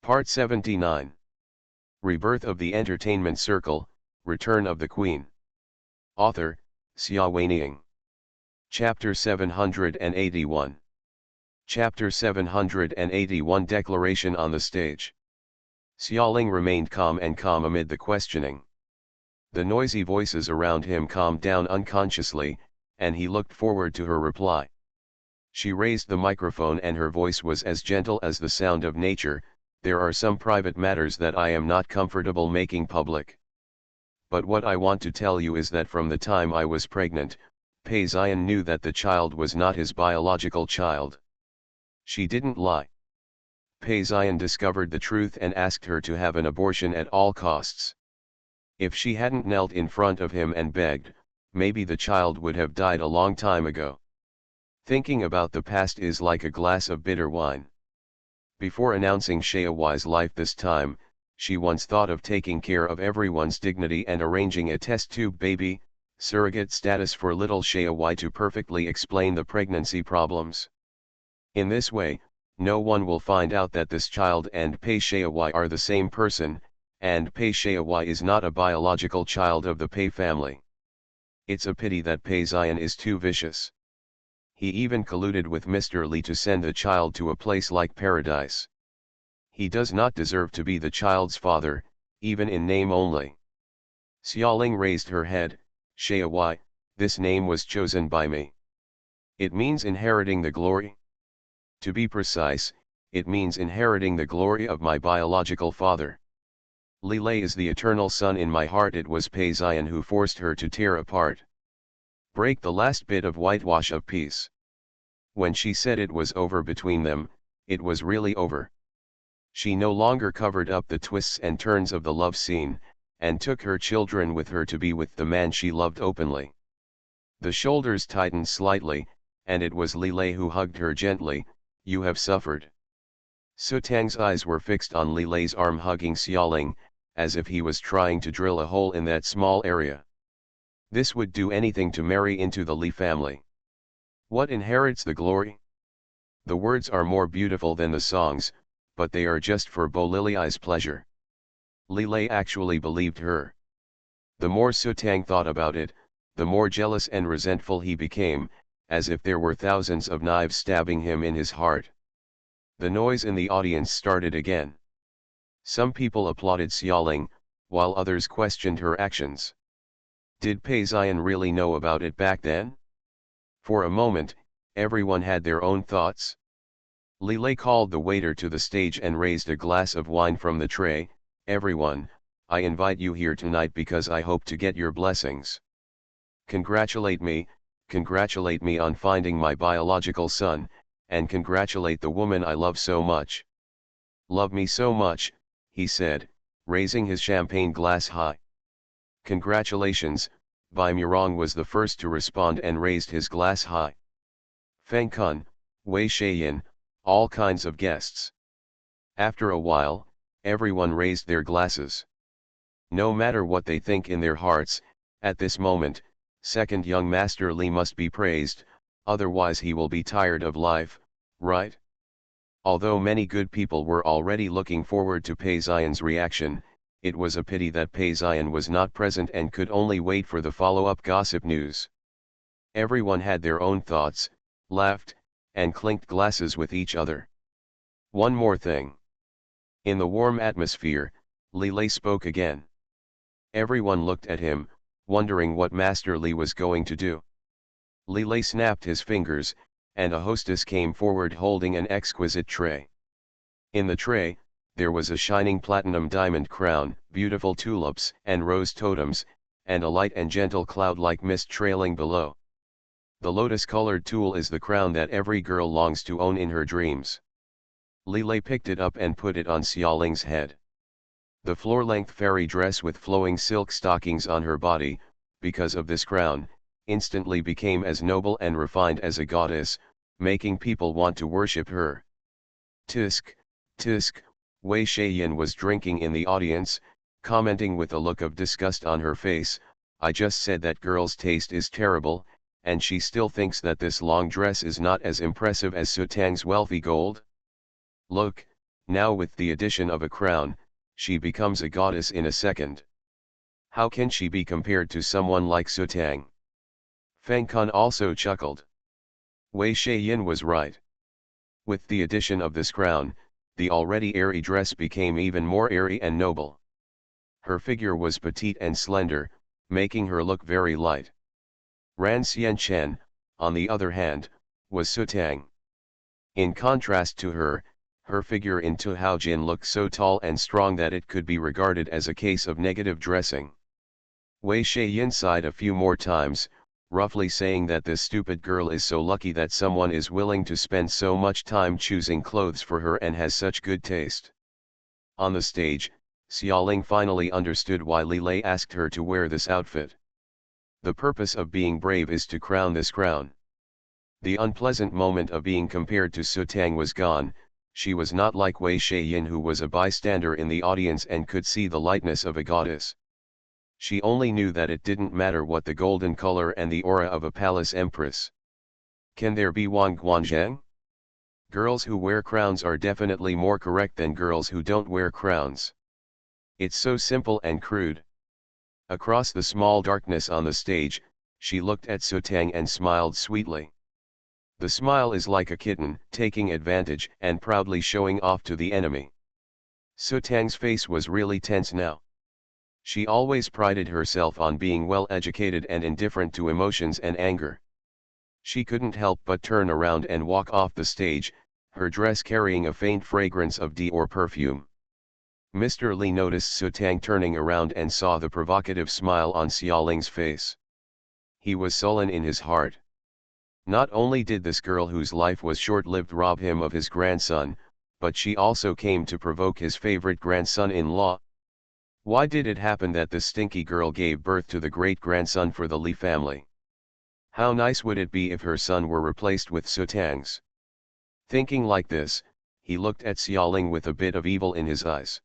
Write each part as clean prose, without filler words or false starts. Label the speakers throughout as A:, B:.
A: Part 79. Rebirth of the Entertainment Circle, Return of the Queen. Author, Xia Weining. Chapter 781. Chapter 781 Declaration on the Stage. Xiaoling remained calm amid the questioning. The noisy voices around him calmed down unconsciously, and he looked forward to her reply. She raised the microphone and her voice was as gentle as the sound of nature. There are some private matters that I am not comfortable making public. But what I want to tell you is that from the time I was pregnant, Pei Xian knew that the child was not his biological child. She didn't lie. Pei Xian discovered the truth and asked her to have an abortion at all costs. If she hadn't knelt in front of him and begged, maybe the child would have died a long time ago. Thinking about the past is like a glass of bitter wine. Before announcing Xiaowai's life this time, she once thought of taking care of everyone's dignity and arranging a test tube baby, surrogate status for little Xiaowai to perfectly explain the pregnancy problems. In this way, no one will find out that this child and Pei Xiaowai are the same person, and Pei Xiaowai is not a biological child of the Pei family. It's a pity that Pei Xian is too vicious. He even colluded with Mr. Li to send the child to a place like paradise. He does not deserve to be the child's father, even in name only. Xiaoling raised her head. Xiaowai, this name was chosen by me. It means inheriting the glory. To be precise, it means inheriting the glory of my biological father. Li Lei is the eternal sun in my heart. It was Pei Xian who forced her to tear apart. Break the last bit of whitewash of peace. When she said it was over between them, it was really over. She no longer covered up the twists and turns of the love scene, and took her children with her to be with the man she loved openly. The shoulders tightened slightly, and it was Li Lei who hugged her gently. You have suffered. Su Tang's eyes were fixed on Li Lei's arm, hugging Xiaoling, as if he was trying to drill a hole in that small area. This would do anything to marry into the Li family. What inherits the glory? The words are more beautiful than the songs, but they are just for Bo Liliai's pleasure. Li Lei actually believed her. The more Su Tang thought about it, the more jealous and resentful he became, as if there were thousands of knives stabbing him in his heart. The noise in the audience started again. Some people applauded Xiaoling, while others questioned her actions. Did Pei Xian really know about it back then? For a moment, everyone had their own thoughts. Li Lei called the waiter to the stage and raised a glass of wine from the tray. Everyone, I invite you here tonight because I hope to get your blessings. Congratulate me on finding my biological son, and congratulate the woman I love so much. Love me so much, he said, raising his champagne glass high. Congratulations. Bai Murong was the first to respond and raised his glass high. Feng Kun, Wei Shaiyan, all kinds of guests. After a while, everyone raised their glasses. No matter what they think in their hearts, at this moment, second young Master Li must be praised, otherwise he will be tired of life, right? Although many good people were already looking forward to Pei Xian's reaction, it was a pity that Pei Xian was not present and could only wait for the follow-up gossip news. Everyone had their own thoughts, laughed, and clinked glasses with each other. One more thing. In the warm atmosphere, Li Lei spoke again. Everyone looked at him, wondering what Master Li was going to do. Li Lei snapped his fingers, and a hostess came forward holding an exquisite tray. In the tray, there was a shining platinum diamond crown, beautiful tulips and rose totems, and a light and gentle cloud-like mist trailing below. The lotus-colored tulle is the crown that every girl longs to own in her dreams. Li Lei picked it up and put it on Xiaoling's head. The floor-length fairy dress with flowing silk stockings on her body, because of this crown, instantly became as noble and refined as a goddess, making people want to worship her. Tisk, tisk. Wei Shaiyan was drinking in the audience, commenting with a look of disgust on her face. I just said that girl's taste is terrible, and she still thinks that this long dress is not as impressive as Su Tang's wealthy gold? Look, Now with the addition of a crown, she becomes a goddess in a second. How can she be compared to someone like Su Tang? Feng Kun also chuckled. Wei Shaiyin was right. With the addition of this crown, the already airy dress became even more airy and noble. Her figure was petite and slender, making her look very light. Ran Xianchen, on the other hand, was Su Tang. In contrast to her, her figure in Tu Hao Jin looked so tall and strong that it could be regarded as a case of negative dressing. Wei Shaiyin sighed a few more times, roughly saying that this stupid girl is so lucky that someone is willing to spend so much time choosing clothes for her and has such good taste. On the stage, Xiaoling finally understood why Li Lei asked her to wear this outfit. The purpose of being brave is to crown this crown. The unpleasant moment of being compared to Su Tang was gone. She was not like Wei Shaiyin, who was a bystander in the audience and could see the lightness of a goddess. She only knew that it didn't matter what the golden color and the aura of a palace empress. Can there be Wang Guanzhang? Girls who wear crowns are definitely more correct than girls who don't wear crowns. It's so simple and crude. Across the small darkness on the stage, she looked at Su Tang and smiled sweetly. The smile is like a kitten, taking advantage and proudly showing off to the enemy. Su Tang's face was really tense now. She always prided herself on being well educated and indifferent to emotions and anger. She couldn't help but turn around and walk off the stage, her dress carrying a faint fragrance of Dior perfume. Mr. Li noticed Su Tang turning around and saw the provocative smile on Xiaoling's face. He was sullen in his heart. Not only did this girl whose life was short-lived rob him of his grandson, but she also came to provoke his favorite grandson-in-law. Why did it happen that this stinky girl gave birth to the great-grandson for the Li family? How nice would it be if her son were replaced with Su Tang's? Thinking like this, he looked at Xiaoling with a bit of evil in his eyes.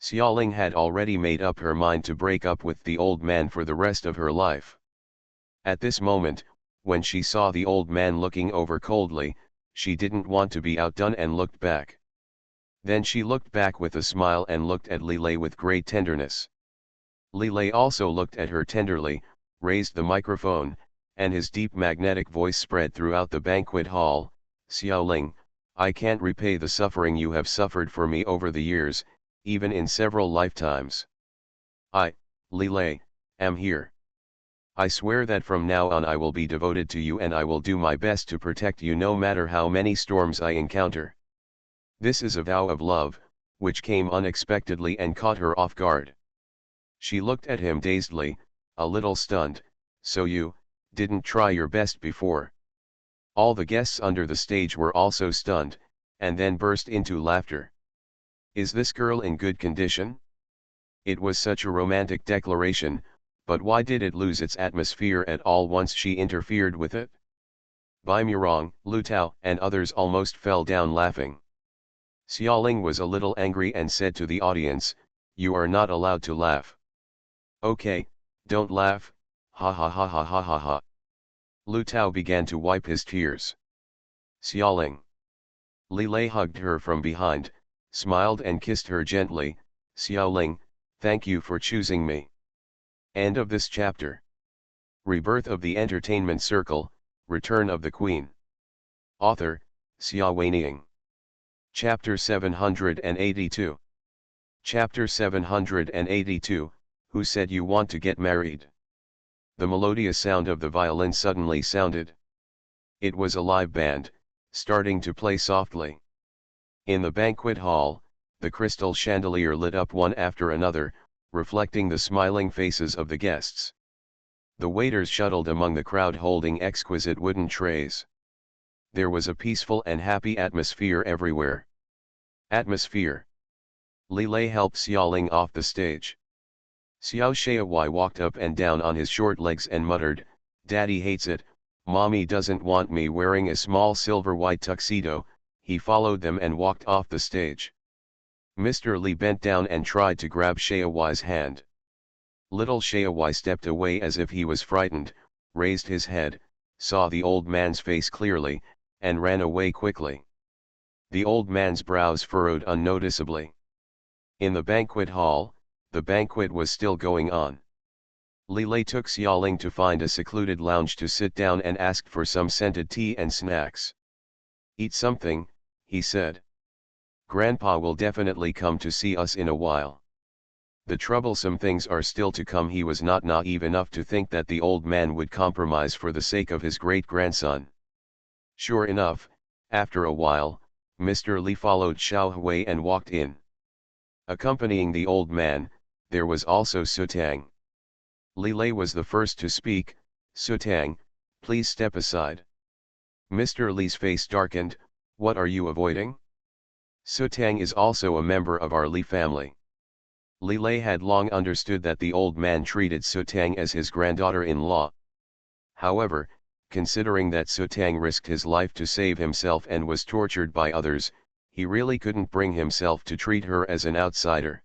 A: Xiaoling had already made up her mind to break up with the old man for the rest of her life. At this moment, when she saw the old man looking over coldly, she didn't want to be outdone and looked back. Then she looked back with a smile and looked at Li Lei with great tenderness. Li Lei also looked at her tenderly, raised the microphone, and his deep magnetic voice spread throughout the banquet hall. Xiaoling, I can't repay the suffering you have suffered for me over the years, even in several lifetimes. I, Li Lei, am here. I swear that from now on I will be devoted to you and I will do my best to protect you no matter how many storms I encounter. This is a vow of love, which came unexpectedly and caught her off guard. She looked at him dazedly, a little stunned. So you didn't try your best before? All the guests under the stage were also stunned, and then burst into laughter. Is this girl in good condition? It was such a romantic declaration, but why did it lose its atmosphere at all once she interfered with it? Bai Murong, Lu Tao and others almost fell down laughing. Xiaoling was a little angry and said to the audience, you are not allowed to laugh. Okay, don't laugh, ha ha ha ha ha ha ha. Lu Tao began to wipe his tears. Xiaoling. Li Lei hugged her from behind, smiled and kissed her gently. Xiaoling, thank you for choosing me. End of this chapter. Rebirth of the Entertainment Circle, Return of the Queen. Author, Xia Weining. Chapter 782. Chapter 782, Who said you want to get married? The melodious sound of the violin suddenly sounded. It was a live band, starting to play softly. In the banquet hall, the crystal chandelier lit up one after another, reflecting the smiling faces of the guests. The waiters shuttled among the crowd holding exquisite wooden trays. There was a peaceful and happy atmosphere everywhere. Atmosphere. Li Lei helped Xiaoling off the stage. Xiao Shaowai walked up and down on his short legs and muttered, Daddy hates it, Mommy doesn't want me wearing a small silver white tuxedo. He followed them and walked off the stage. Mr. Li bent down and tried to grab Shaowai's hand. Little Shaowai stepped away as if he was frightened, raised his head, saw the old man's face clearly, and ran away quickly. The old man's brows furrowed unnoticeably. In the banquet hall, the banquet was still going on. Li Lei took Xiaoling to find a secluded lounge to sit down and asked for some scented tea and snacks. "Eat something," he said. "Grandpa will definitely come to see us in a while." The troublesome things are still to come. He was not naive enough to think that the old man would compromise for the sake of his great-grandson. Sure enough, after a while, Mr. Li followed Xiao Hui and walked in. Accompanying the old man, there was also Sutang. Li Lei was the first to speak. "Sutang, please step aside." Mr. Li's face darkened. "What are you avoiding?" "Sutang is also a member of our Li family." Li Lei had long understood that the old man treated Sutang as his granddaughter-in-law. However, considering that Sutang risked his life to save himself and was tortured by others, he really couldn't bring himself to treat her as an outsider.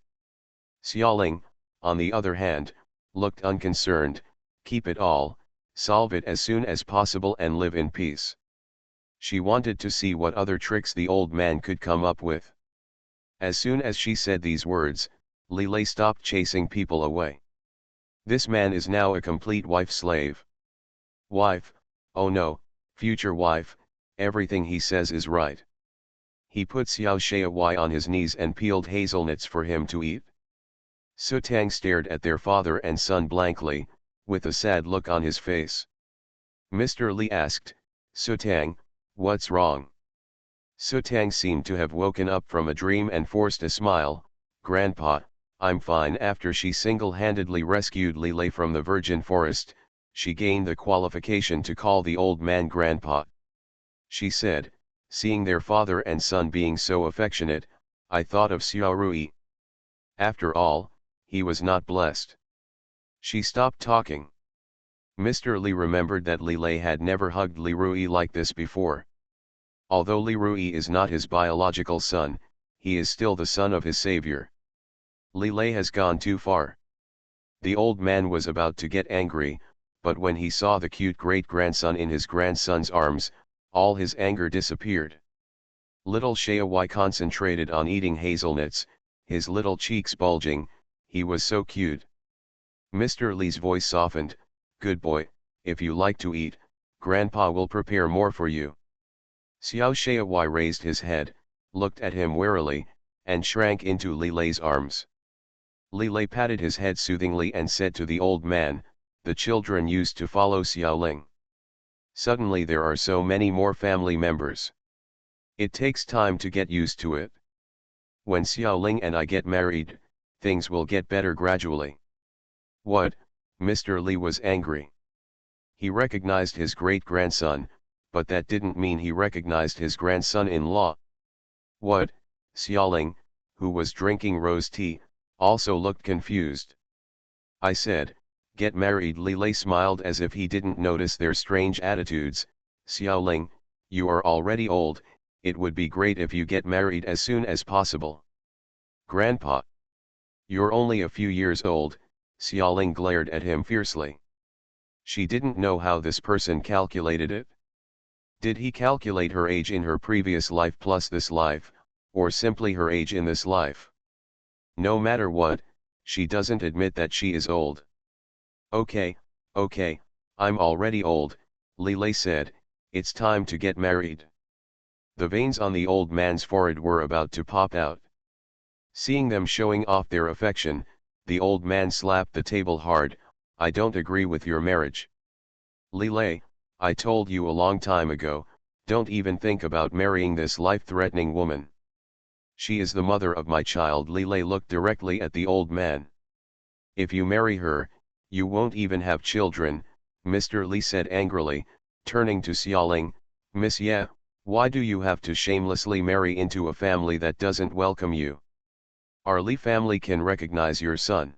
A: Xiaoling, on the other hand, looked unconcerned. Keep it all, solve it as soon as possible and live in peace. She wanted to see what other tricks the old man could come up with. As soon as she said these words, Li Lei stopped chasing people away. This man is now a complete wife-slave. Wife, oh no, future wife, everything he says is right. He put Xiao Shuai on his knees and peeled hazelnuts for him to eat. Sutang stared at their father and son blankly, with a sad look on his face. Mr. Li asked, "Sutang, what's wrong?" Sutang seemed to have woken up from a dream and forced a smile. "Grandpa, I'm fine." After she single-handedly rescued Li Lei from the virgin forest, she gained the qualification to call the old man grandpa. She said, seeing their father and son being so affectionate, "I thought of Xiao Rui. After all, he was not blessed." She stopped talking. Mr. Li remembered that Li Lei had never hugged Li Rui like this before. Although Li Rui is not his biological son, he is still the son of his savior. Li Lei has gone too far. The old man was about to get angry, but when he saw the cute great-grandson in his grandson's arms, all his anger disappeared. Little Shuai concentrated on eating hazelnuts, his little cheeks bulging. He was so cute. Mr. Li's voice softened. "Good boy, if you like to eat, Grandpa will prepare more for you." Xiao Shuai raised his head, looked at him warily, and shrank into Li Lei's arms. Li Lei patted his head soothingly and said to the old man, "The children used to follow Xiaoling. Suddenly there are so many more family members. It takes time to get used to it. When Xiaoling and I get married, things will get better gradually." "What?" Mr. Li was angry. He recognized his great-grandson, but that didn't mean he recognized his grandson-in-law. "What?" Xiaoling, who was drinking rose tea, also looked confused. "I said, get married." Li Lei smiled as if he didn't notice their strange attitudes. "Xiaoling, you are already old, it would be great if you get married as soon as possible." "Grandpa, you're only a few years old," Xiaoling glared at him fiercely. She didn't know how this person calculated it. Did he calculate her age in her previous life plus this life, or simply her age in this life? No matter what, she doesn't admit that she is old. Okay, I'm already old," Li Lei said, "it's time to get married." The veins on the old man's forehead were about to pop out. Seeing them showing off their affection, the old man slapped the table hard. "I don't agree with your marriage. Li Lei, I told you a long time ago, don't even think about marrying this life-threatening woman. She is the mother of my child." Li Lei looked directly at the old man. "If you marry her, you won't even have children," Mr. Li said angrily, turning to Xiaoling. "Miss Ye, why do you have to shamelessly marry into a family that doesn't welcome you? Our Li family can recognize your son.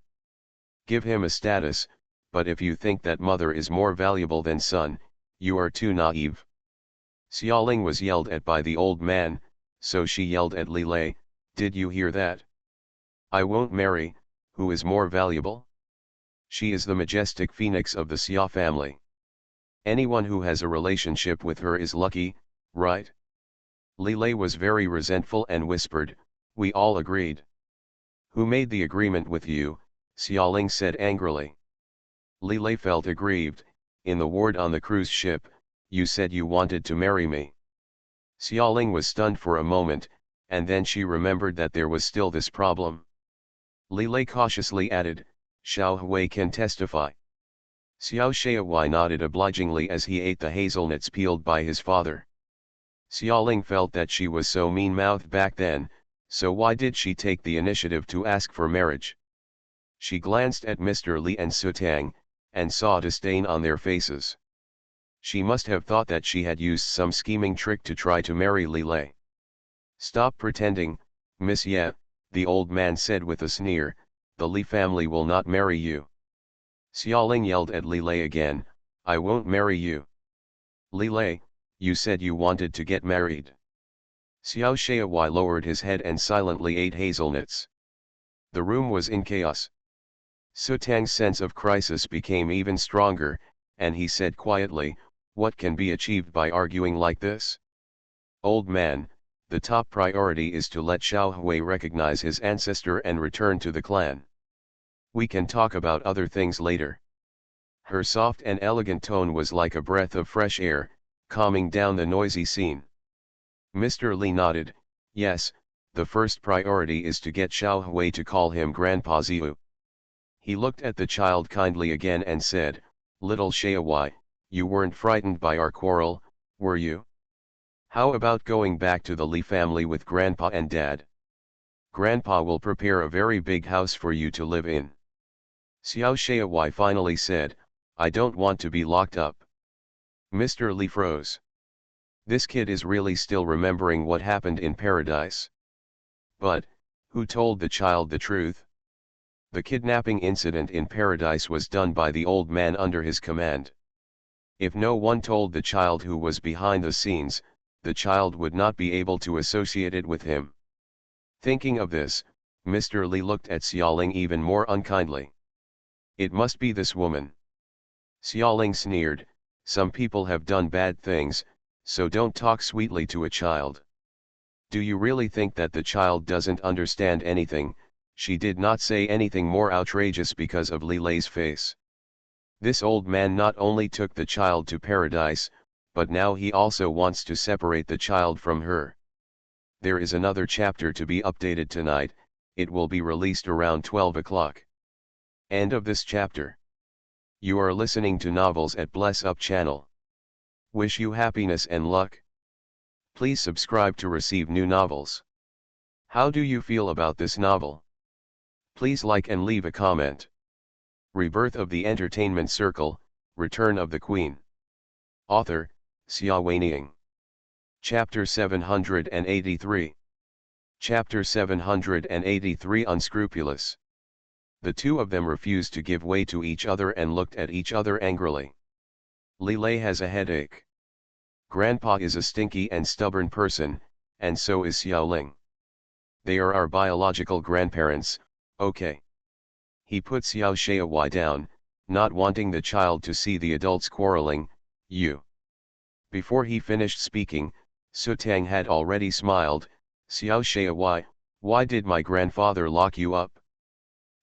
A: Give him a status, but if you think that mother is more valuable than son, you are too naive." Xiaoling was yelled at by the old man, so she yelled at Li Lei, "Did you hear that? I won't marry. Who is more valuable? She is the majestic phoenix of the Xia family. Anyone who has a relationship with her is lucky, right?" Li Lei was very resentful and whispered, "We all agreed." "Who made the agreement with you?" Xiaoling said angrily. Li Lei felt aggrieved. "In the ward on the cruise ship, you said you wanted to marry me." Xiaoling was stunned for a moment, and then she remembered that there was still this problem. Li Lei cautiously added, "Xiao Hui can testify." Xiao Shaowai nodded obligingly as he ate the hazelnuts peeled by his father. Xiaoling felt that she was so mean-mouthed back then, so why did she take the initiative to ask for marriage? She glanced at Mr. Li and Sutang, and saw disdain on their faces. She must have thought that she had used some scheming trick to try to marry Li Lei. "Stop pretending, Miss Ye," the old man said with a sneer, "the Li family will not marry you." Xiaoling yelled at Li Lei again, "I won't marry you." "Li Lei, you said you wanted to get married." Xiao Shaowai lowered his head and silently ate hazelnuts. The room was in chaos. Sutang's sense of crisis became even stronger, and he said quietly, "What can be achieved by arguing like this? Old man, the top priority is to let Xiao Hui recognize his ancestor and return to the clan. We can talk about other things later." Her soft and elegant tone was like a breath of fresh air, calming down the noisy scene. Mr. Li nodded, "Yes, the first priority is to get Xiao Hui to call him Grandpa Ziu." He looked at the child kindly again and said, "Little Shaowai, you weren't frightened by our quarrel, were you? How about going back to the Li family with Grandpa and Dad? Grandpa will prepare a very big house for you to live in." Xiao Shaowai finally said, "I don't want to be locked up." Mr. Li froze. This kid is really still remembering what happened in paradise. But, who told the child the truth? The kidnapping incident in paradise was done by the old man under his command. If no one told the child who was behind the scenes, the child would not be able to associate it with him. Thinking of this, Mr. Li looked at Xiaoling even more unkindly. "It must be this woman." Xiaoling sneered, "Some people have done bad things, so don't talk sweetly to a child." "Do you really think that the child doesn't understand anything?" She did not say anything more outrageous because of Li Lei's face. This old man not only took the child to paradise, but now he also wants to separate the child from her. There is another chapter to be updated tonight. It will be released around 12 o'clock. End of this chapter. You are listening to Novels at Bless Up channel. Wish you happiness and luck. Please subscribe to receive new novels. How do you feel about this novel? Please like and leave a comment. Rebirth of the Entertainment Circle, Return of the Queen. Author, Xia Weining. Chapter 783. Chapter 783 Unscrupulous. The two of them refused to give way to each other and looked at each other angrily. Li Lei has a headache. Grandpa is a stinky and stubborn person, and so is Xiaoling. They are our biological grandparents, okay. He put Xiao Shaowai down, not wanting the child to see the adults quarreling. "You." Before he finished speaking, Sutang had already smiled. "Xiao Shaowai, why did my grandfather lock you up?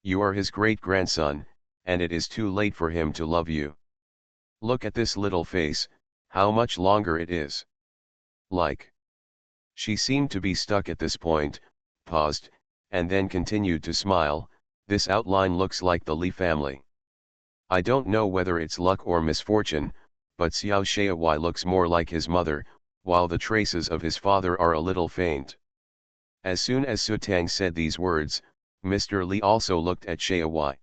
A: You are his great-grandson, and it is too late for him to love you. Look at this little face, how much longer it is. Like." She seemed to be stuck at this point, paused, and then continued to smile. "This outline looks like the Li family. I don't know whether it's luck or misfortune, but Xiao Shaowai looks more like his mother, while the traces of his father are a little faint." As soon as Sutang said these words, Mr. Li also looked at Shaowai.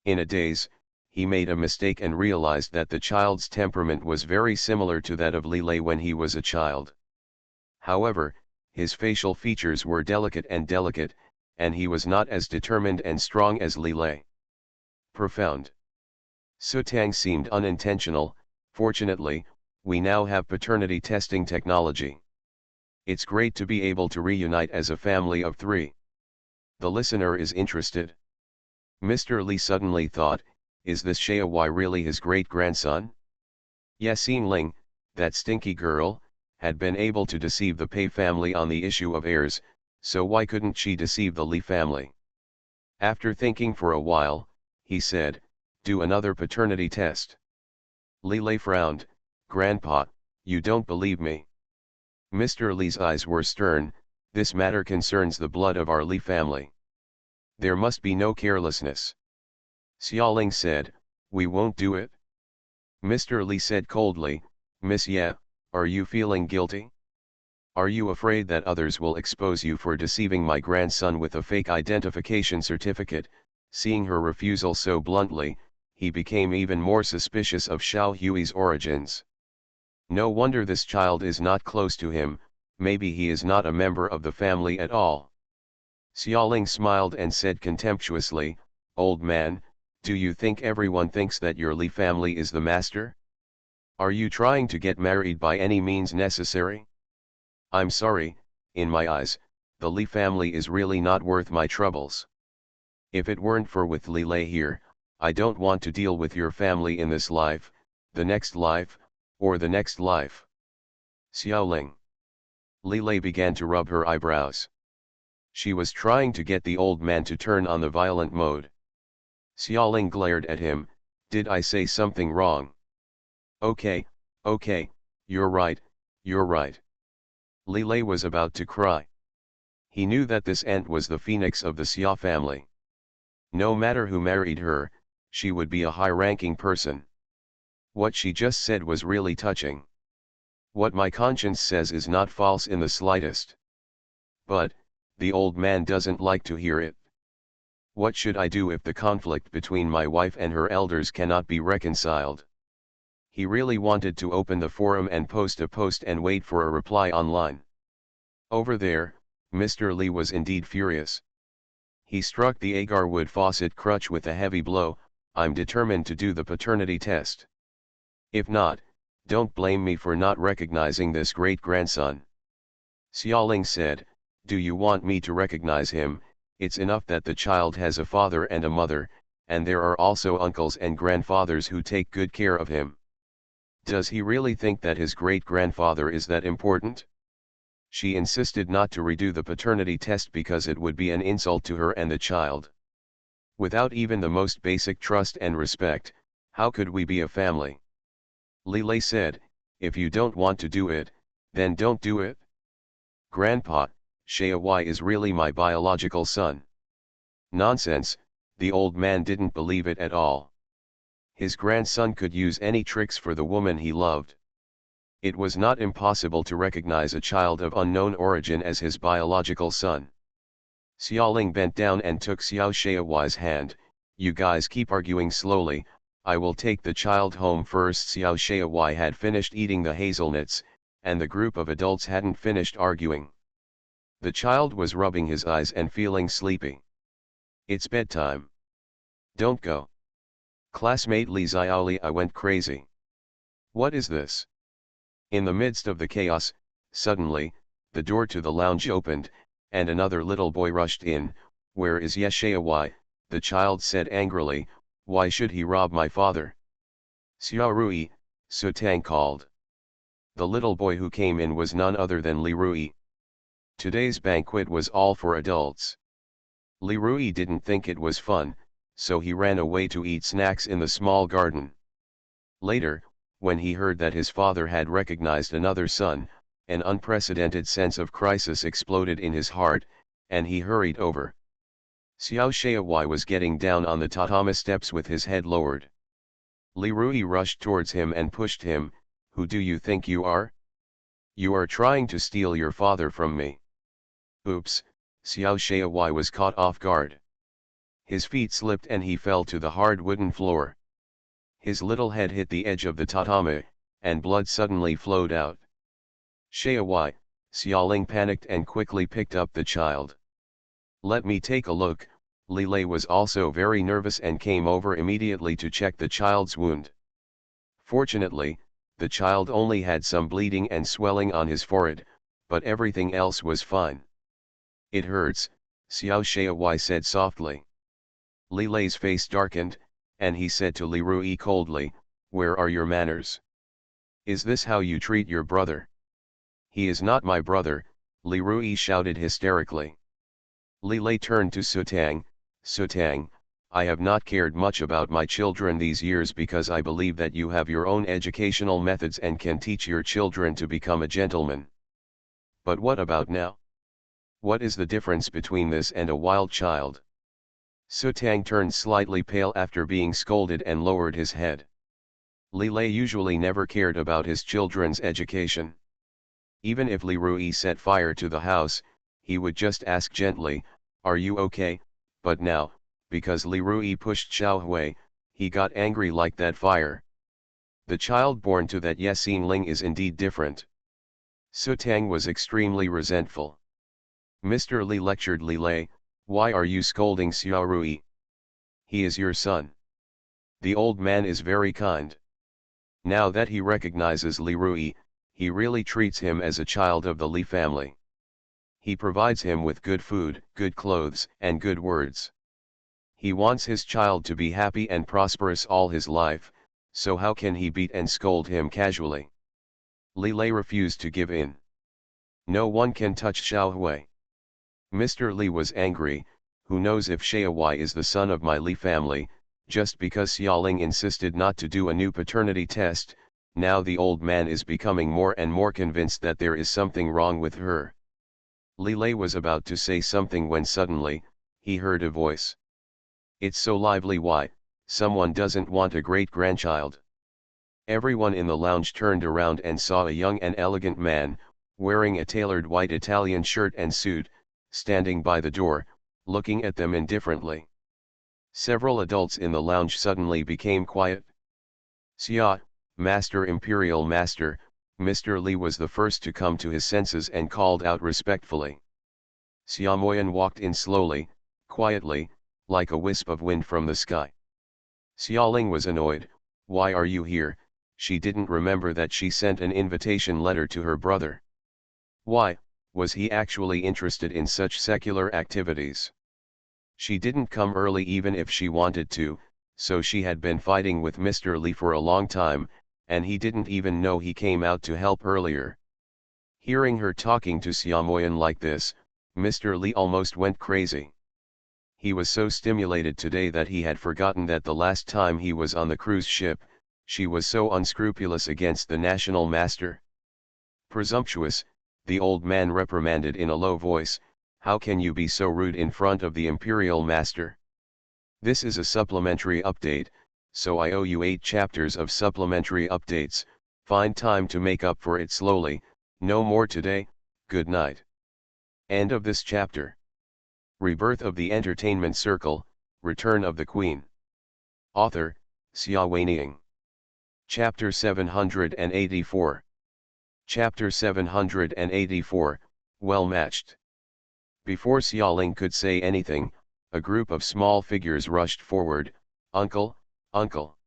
A: In a daze, he made a mistake and realized that the child's temperament was very similar to that of Li Lei when he was a child. However, his facial features were delicate, and he was not as determined and strong as Li Lei. Profound. Sutang seemed unintentional. Fortunately, we now have paternity testing technology. It's great to be able to reunite as a family of three. The listener is interested. Mr. Li suddenly thought, is this Shaowai really his great-grandson? Yes, Ling, that stinky girl, had been able to deceive the Pei family on the issue of heirs, so why couldn't she deceive the Li family? After thinking for a while, he said, "Do another paternity test." Li Lei frowned. "Grandpa, you don't believe me." Mr. Li's eyes were stern. "This matter concerns the blood of our Li family. There must be no carelessness." Xiaoling said, "We won't do it." Mr. Li said coldly, "Miss Ye, are you feeling guilty? Are you afraid that others will expose you for deceiving my grandson with a fake identification certificate?" Seeing her refusal so bluntly, he became even more suspicious of Xiao Hui's origins. No wonder this child is not close to him, maybe he is not a member of the family at all. Xiaoling smiled and said contemptuously, "Old man, do you think everyone thinks that your Li family is the master? Are you trying to get married by any means necessary? I'm sorry, in my eyes, the Li family is really not worth my troubles. If it weren't for with Li Lei here, I don't want to deal with your family in this life, the next life, or the next life." Xiaoling. Li Lei began to rub her eyebrows. She was trying to get the old man to turn on the violent mode. Xiaoling glared at him. "Did I say something wrong?" Okay, you're right, you're right." Li Lei was about to cry. He knew that this aunt was the phoenix of the Xia family. No matter who married her, she would be a high-ranking person. What she just said was really touching. What my conscience says is not false in the slightest. But, the old man doesn't like to hear it. What should I do if the conflict between my wife and her elders cannot be reconciled? He really wanted to open the forum and post a post and wait for a reply online. Over there, Mr. Li was indeed furious. He struck the agar-wood faucet crutch with a heavy blow. "I'm determined to do the paternity test. If not, don't blame me for not recognizing this great-grandson." Xiaoling said, "Do you want me to recognize him? It's enough that the child has a father and a mother, and there are also uncles and grandfathers who take good care of him. Does he really think that his great-grandfather is that important?" She insisted not to redo the paternity test because it would be an insult to her and the child. "Without even the most basic trust and respect, how could we be a family?" Li Lei said, "If you don't want to do it, then don't do it." "Grandpa, Xiaowai is really my biological son." Nonsense, the old man didn't believe it at all. His grandson could use any tricks for the woman he loved. It was not impossible to recognize a child of unknown origin as his biological son. Xiaoling bent down and took Xiao Xiaowai's hand. "You guys keep arguing slowly, I will take the child home first." Xiao Xiaowai had finished eating the hazelnuts, and the group of adults hadn't finished arguing. The child was rubbing his eyes and feeling sleepy. "It's bedtime. Don't go." Classmate Li Xiaoli, I went crazy. "What is this?" In the midst of the chaos, suddenly, the door to the lounge opened, and another little boy rushed in. "Where is Ye Xiaowai?" the child said angrily. "Why should he rob my father?" "Xiao Rui," Su Tang called. The little boy who came in was none other than Li Rui. Today's banquet was all for adults. Li Rui didn't think it was fun, so he ran away to eat snacks in the small garden. Later, when he heard that his father had recognized another son, an unprecedented sense of crisis exploded in his heart, and he hurried over. Xiao Xiaowai was getting down on the tatami steps with his head lowered. Li Rui rushed towards him and pushed him. "Who do you think you are? You are trying to steal your father from me." Oops, Xiao Xiaowai was caught off guard. His feet slipped and he fell to the hard wooden floor. His little head hit the edge of the tatami, and blood suddenly flowed out. "Xiaowai," Xiaoling panicked and quickly picked up the child. "Let me take a look." Li Lei was also very nervous and came over immediately to check the child's wound. Fortunately, the child only had some bleeding and swelling on his forehead, but everything else was fine. "It hurts," Xiao Xiaowai said softly. Li Lei's face darkened, and he said to Li Rui coldly, "Where are your manners? Is this how you treat your brother?" He is not my brother, Li Rui shouted hysterically. Li Lei turned to Sutang. Sutang, I have not cared much about my children these years because I believe that you have your own educational methods and can teach your children to become a gentleman. But what about now? What is the difference between this and a wild child? Sutang turned slightly pale after being scolded and lowered his head. Li Lei usually never cared about his children's education. Even if Li Rui set fire to the house, he would just ask gently, "Are you okay?" But now, because Li Rui pushed Xiao Hui, he got angry like that fire. The child born to that Yesin Ling is indeed different. Sutang was extremely resentful. Mr. Li lectured Li Lei, "Why are you scolding Xiao Rui? He is your son. The old man is very kind." Now that he recognizes Li Rui, he really treats him as a child of the Li family. He provides him with good food, good clothes, and good words. He wants his child to be happy and prosperous all his life, so how can he beat and scold him casually? Li Lei refused to give in. No one can touch Xiao Hui. Mr. Li was angry. Who knows if Xiao Hui is the son of my Li family? Just because Xiaoling insisted not to do a new paternity test, now the old man is becoming more and more convinced that there is something wrong with her. Li Lei was about to say something when suddenly, he heard a voice. "It's so lively, why, someone doesn't want a great-grandchild?" Everyone in the lounge turned around and saw a young and elegant man, wearing a tailored white Italian shirt and suit, standing by the door, looking at them indifferently. Several adults in the lounge suddenly became quiet. "Xia, Master, Imperial Master," Mr. Li was the first to come to his senses and called out respectfully. Xia Moyan walked in slowly, quietly, like a wisp of wind from the sky. Xiaoling was annoyed. "Why are you here?" She didn't remember that she sent an invitation letter to her brother. Why, was he actually interested in such secular activities? She didn't come early even if she wanted to, so she had been fighting with Mr. Li for a long time, and he didn't even know he came out to help earlier. Hearing her talking to Xiaomoyan like this, Mr. Li almost went crazy. He was so stimulated today that he had forgotten that the last time he was on the cruise ship, she was so unscrupulous against the national master. "Presumptuous," the old man reprimanded in a low voice, "how can you be so rude in front of the imperial master? This is a supplementary update, so I owe you 8 chapters of supplementary updates. Find time to make up for it slowly. No more today. Good night." End of this chapter. Rebirth of the Entertainment Circle, Return of the Queen. Author, Xia Weining. Chapter 784. Chapter 784, Well Matched. Before Xiaoling could say anything, a group of small figures rushed forward. "Uncle, uncle."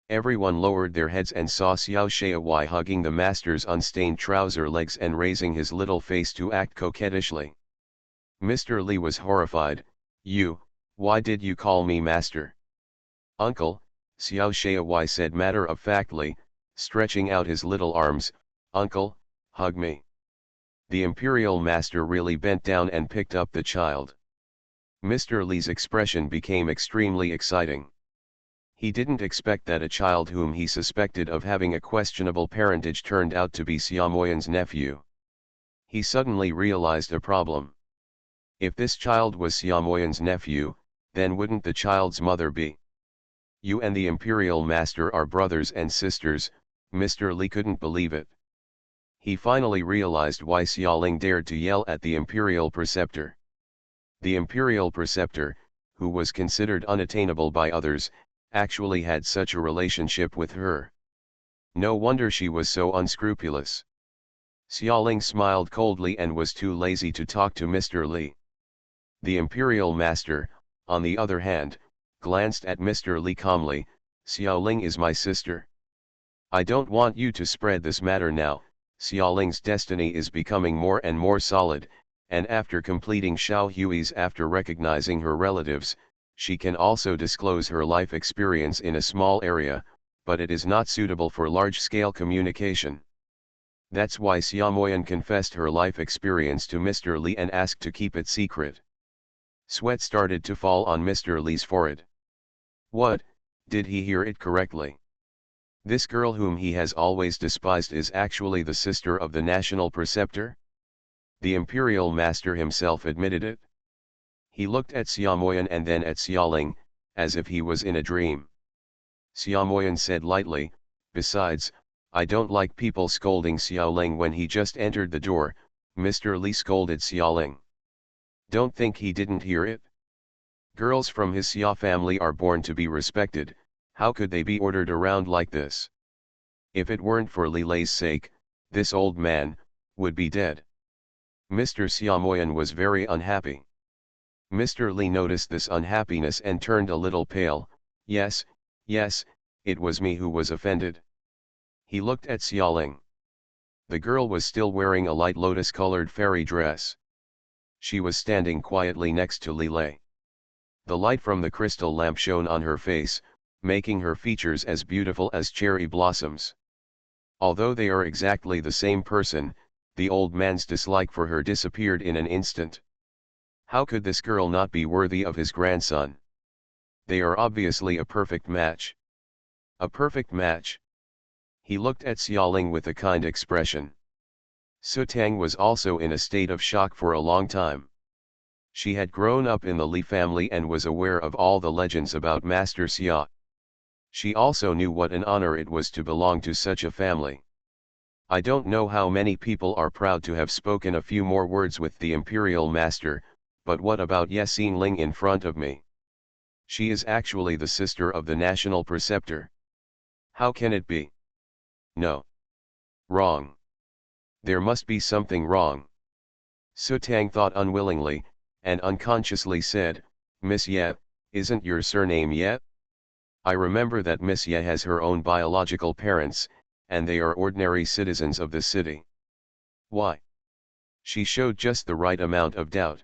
A: Everyone lowered their heads and saw Xiao Shaowai hugging the master's unstained trouser legs and raising his little face to act coquettishly. Mr. Li was horrified. Why did you call me master?" "Uncle," Xiao Shaowai said matter-of-factly, stretching out his little arms, "Uncle, hug me." The imperial master really bent down and picked up the child. Mr. Li's expression became extremely exciting. He didn't expect that a child whom he suspected of having a questionable parentage turned out to be Xiaomoyan's nephew. He suddenly realized a problem. If this child was Xiaomoyan's nephew, then wouldn't the child's mother be? "You and the imperial master are brothers and sisters." Mr. Li couldn't believe it. He finally realized why Xiaoling dared to yell at the imperial preceptor. The imperial preceptor, who was considered unattainable by others, actually had such a relationship with her. No wonder she was so unscrupulous. Xiaoling smiled coldly and was too lazy to talk to Mr. Li. The imperial master, on the other hand, glanced at Mr. Li calmly. "Xiaoling is my sister. I don't want you to spread this matter now. Xiaoling's destiny is becoming more and more solid, and after completing Xiao Hui's after recognizing her relatives, she can also disclose her life experience in a small area, but it is not suitable for large-scale communication. That's why Xiaomoyan confessed her life experience to Mr. Li and asked to keep it secret. Sweat started to fall on Mr. Li's forehead. What, did he hear it correctly? This girl whom he has always despised is actually the sister of the national preceptor? The imperial master himself admitted it. He looked at Xiaomoyan and then at Xiaoling, as if he was in a dream. Xiaomoyan said lightly, besides, I don't like people scolding Xiaoling. When he just entered the door, Mr. Li scolded Xiaoling. Don't think he didn't hear it. Girls from his Xia family are born to be respected, how could they be ordered around like this? If it weren't for Li Lei's sake, this old man would be dead. Mr. Xiaomoyan was very unhappy. Mr. Li noticed this unhappiness and turned a little pale. Yes, it was me who was offended. He looked at Xiaoling. The girl was still wearing a light lotus-colored fairy dress. She was standing quietly next to Li Lei. The light from the crystal lamp shone on her face, making her features as beautiful as cherry blossoms. Although they are exactly the same person, the old man's dislike for her disappeared in an instant. How could this girl not be worthy of his grandson? They are obviously a perfect match. A perfect match. He looked at Xiaoling with a kind expression. Su Tang was also in a state of shock for a long time. She had grown up in the Li family and was aware of all the legends about Master Xia. She also knew what an honor it was to belong to such a family. I don't know how many people are proud to have spoken a few more words with the imperial master, but what about Ye Xinling in front of me? She is actually the sister of the national preceptor. How can it be? No. Wrong. There must be something wrong. Su Tang thought unwillingly, and unconsciously said, Miss Ye, isn't your surname Ye? I remember that Miss Ye has her own biological parents, and they are ordinary citizens of the city. Why? She showed just the right amount of doubt.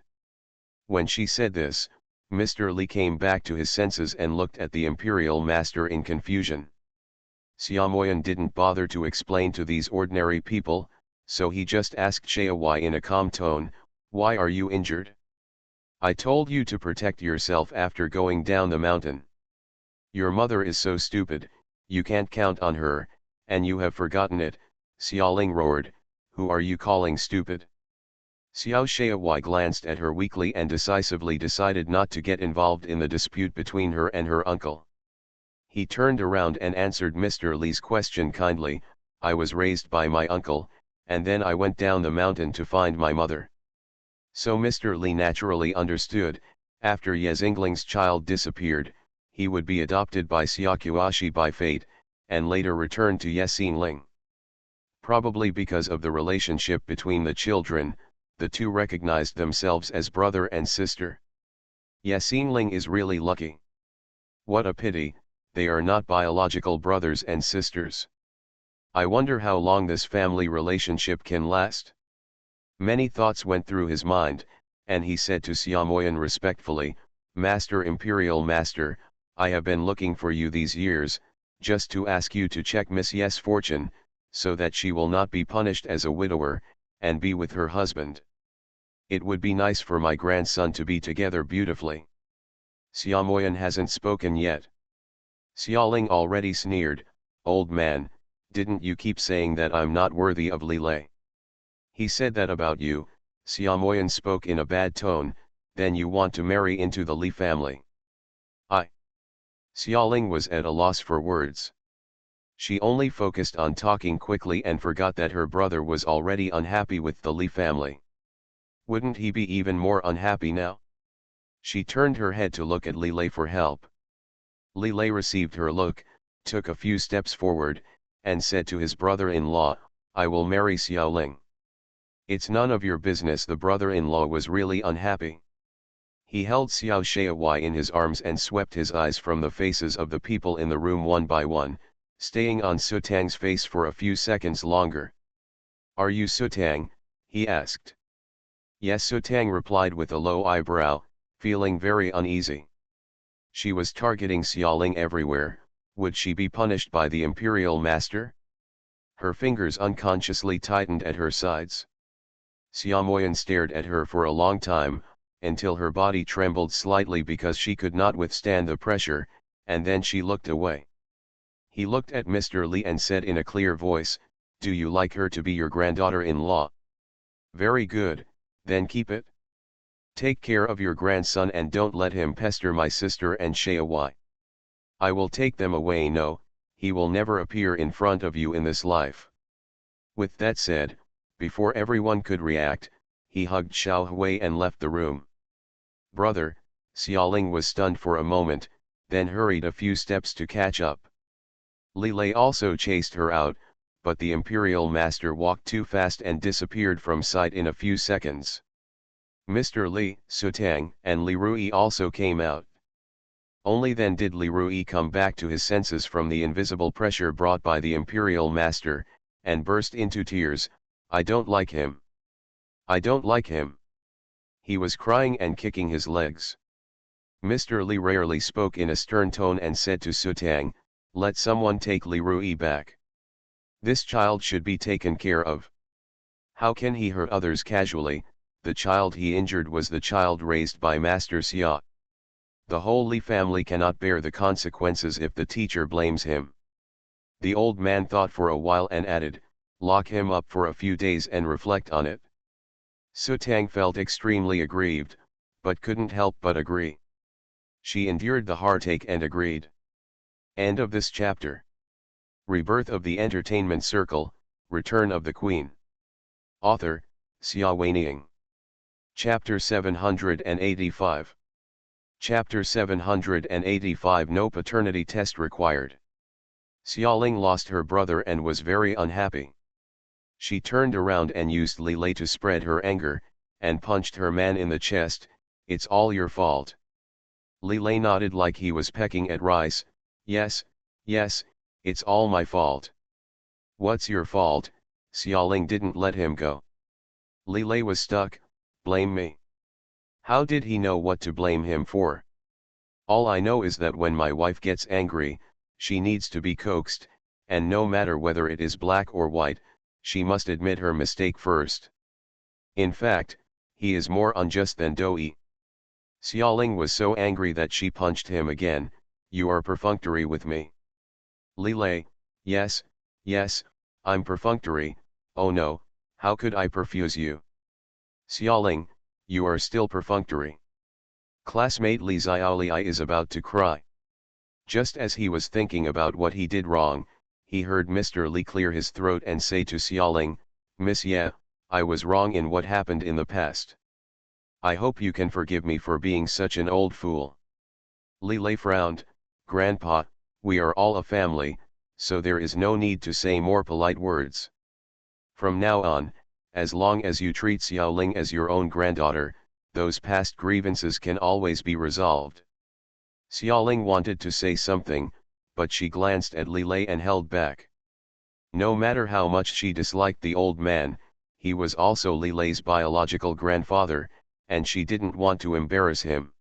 A: When she said this, Mr. Li came back to his senses and looked at the imperial master in confusion. Xiaomoyan didn't bother to explain to these ordinary people, so he just asked Xiaowai in a calm tone, why are you injured? I told you to protect yourself after going down the mountain. Your mother is so stupid, you can't count on her, and you have forgotten it, Xiaoling roared, who are you calling stupid? Xiao Xiaowai glanced at her weakly and decisively decided not to get involved in the dispute between her and her uncle. He turned around and answered Mr. Li's question kindly, I was raised by my uncle, and then I went down the mountain to find my mother. So Mr. Li naturally understood, after Ye Xingling's child disappeared, he would be adopted by Xiaoquashi by fate, and later returned to Ye Xinling. Probably because of the relationship between the children, the two recognized themselves as brother and sister. Ye Xinling is really lucky. What a pity, they are not biological brothers and sisters. I wonder how long this family relationship can last. Many thoughts went through his mind, and he said to Xiaomoyan respectfully, Master Imperial Master, I have been looking for you these years, just to ask you to check Miss Ye's fortune, so that she will not be punished as a widower, and be with her husband. It would be nice for my grandson to be together beautifully. Xiaomoyan hasn't spoken yet. Xiaoling already sneered, old man, didn't you keep saying that I'm not worthy of Li Lei? He said that about you, Xiaomoyan spoke in a bad tone, then you want to marry into the Li family. Xiaoling was at a loss for words. She only focused on talking quickly and forgot that her brother was already unhappy with the Li family. Wouldn't he be even more unhappy now? She turned her head to look at Li Lei for help. Li Lei received her look, took a few steps forward, and said to his brother-in-law, I will marry Xiaoling. It's none of your business. The brother-in-law was really unhappy. He held Xiao Xiaowai in his arms and swept his eyes from the faces of the people in the room one by one, staying on Su Tang's face for a few seconds longer. Are you Su Tang? He asked. Yes, Su Tang replied with a low eyebrow, feeling very uneasy. She was targeting Xiaoling everywhere. Would she be punished by the imperial master? Her fingers unconsciously tightened at her sides. Xia Moyan stared at her for a long time, until her body trembled slightly because she could not withstand the pressure, and then she looked away. He looked at Mr. Li and said in a clear voice, "Do you like her to be your granddaughter-in-law? Very good, then keep it. Take care of your grandson and don't let him pester my sister and Shai. I will take them away. No, he will never appear in front of you in this life." With that said, before everyone could react, he hugged Xiao Hui and left the room. "Brother," Xiaoling was stunned for a moment, then hurried a few steps to catch up. Li Lei also chased her out, but the Imperial Master walked too fast and disappeared from sight in a few seconds. Mr. Li, Sutang, and Li Rui also came out. Only then did Li Rui come back to his senses from the invisible pressure brought by the Imperial Master, and burst into tears. "I don't like him. I don't like him." He was crying and kicking his legs. Mr. Li rarely spoke in a stern tone and said to Sutang, "Let someone take Li Rui back. This child should be taken care of. How can he hurt others casually? The child he injured was the child raised by Master Xia. The whole Li family cannot bear the consequences if the teacher blames him." The old man thought for a while and added, "Lock him up for a few days and reflect on it." Sutang felt extremely aggrieved, but couldn't help but agree. She endured the heartache and agreed. End of this chapter. Rebirth of the Entertainment Circle, Return of the Queen. Author, Xia Weining. Chapter 785. Chapter 785. No paternity test required. Xiaoling lost her brother and was very unhappy. She turned around and used Li Lei to spread her anger, and punched her man in the chest. "It's all your fault." Li Lei nodded like he was pecking at rice. Yes, it's all my fault." "What's your fault?" Xiaoling didn't let him go. Li Lei was stuck. "Blame me." How did he know what to blame him for? "All I know is that when my wife gets angry, she needs to be coaxed, and no matter whether it is black or white, she must admit her mistake first. In fact, he is more unjust than Doi." Xiaoling was so angry that she punched him again. "You are perfunctory with me." Li Lei, yes, I'm perfunctory. Oh no, how could I perfuse you?" Xiaoling, "You are still perfunctory." Classmate Li Xiaoli is about to cry. Just as he was thinking about what he did wrong, he heard Mr. Li clear his throat and say to Xiaoling, "Miss Ye, I was wrong in what happened in the past. I hope you can forgive me for being such an old fool." Li Lei frowned. "Grandpa, we are all a family, so there is no need to say more polite words. From now on, as long as you treat Xiaoling as your own granddaughter, those past grievances can always be resolved." Xiaoling wanted to say something, but she glanced at Li Lei and held back. No matter how much she disliked the old man, he was also Li Lei's biological grandfather, and she didn't want to embarrass him.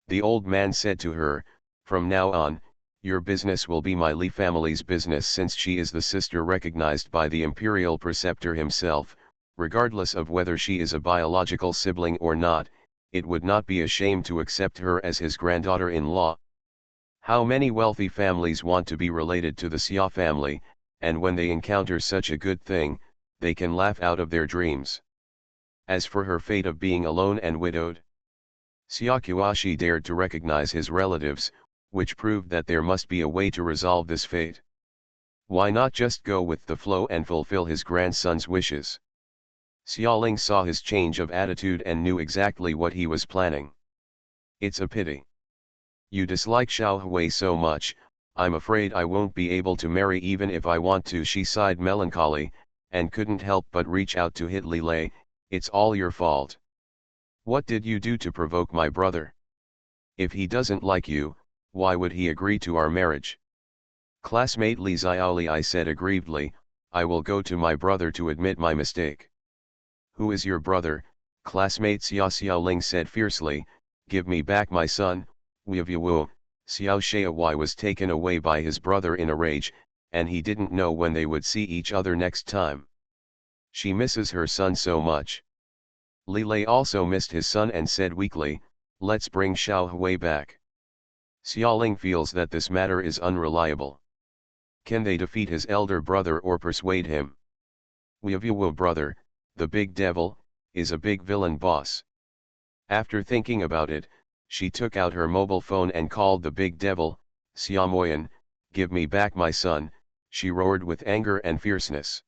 A: The old man said to her, "From now on, your business will be my Li family's business, since she is the sister recognized by the imperial preceptor himself. Regardless of whether she is a biological sibling or not, it would not be a shame to accept her as his granddaughter-in-law." How many wealthy families want to be related to the Xia family, and when they encounter such a good thing, they can laugh out of their dreams. As for her fate of being alone and widowed, Xia Kuashi dared to recognize his relatives, which proved that there must be a way to resolve this fate. Why not just go with the flow and fulfill his grandson's wishes? Xiaoling saw his change of attitude and knew exactly what he was planning. "It's a pity. You dislike Xiao Hui so much. I'm afraid I won't be able to marry even if I want to." She sighed melancholy, and couldn't help but reach out to hit Li Lei. "It's all your fault. What did you do to provoke my brother? If he doesn't like you, why would he agree to our marriage?" Classmate Li Xiaoli said aggrievedly, "I will go to my brother to admit my mistake." "Who is your brother?" Classmate Xia Xiaoling said fiercely. "Give me back my son." Xiao Shai was taken away by his brother in a rage, and he didn't know when they would see each other next time. She misses her son so much. Li Lei also missed his son and said weakly, let's bring Xiao Hui back. Xiaoling feels that this matter is unreliable. Can they defeat his elder brother or persuade him? Wu brother, the big devil, is a big villain boss. After thinking about it, she took out her mobile phone and called the big devil, Xiaomoyan, give me back my son, she roared with anger and fierceness.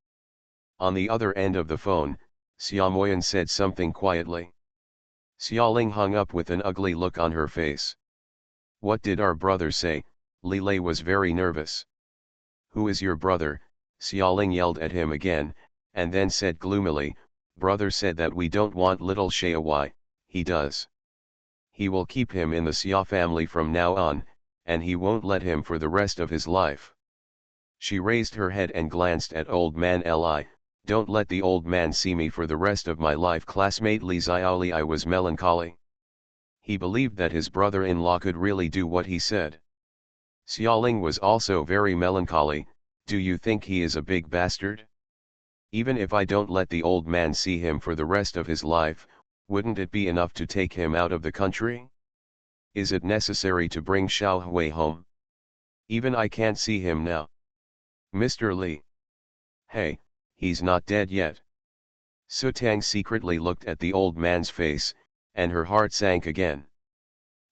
A: On the other end of the phone, Xiaomoyan said something quietly. Xiaoling hung up with an ugly look on her face. What did our brother say? Li Lei was very nervous. Who is your brother? Xiaoling yelled at him again, and then said gloomily, brother said that we don't want little Xiaowai, he does. He will keep him in the Xia family from now on, and he won't let him for the rest of his life. She raised her head and glanced at old man Li, don't let the old man see me for the rest of my life. Classmate Li Xiaoli was melancholy. He believed that his brother-in-law could really do what he said. Xiaoling was also very melancholy, do you think he is a big bastard? Even if I don't let the old man see him for the rest of his life, wouldn't it be enough to take him out of the country? Is it necessary to bring Xiao Hui home? Even I can't see him now. Mr. Li. Hey, he's not dead yet. Su Tang secretly looked at the old man's face, and her heart sank again.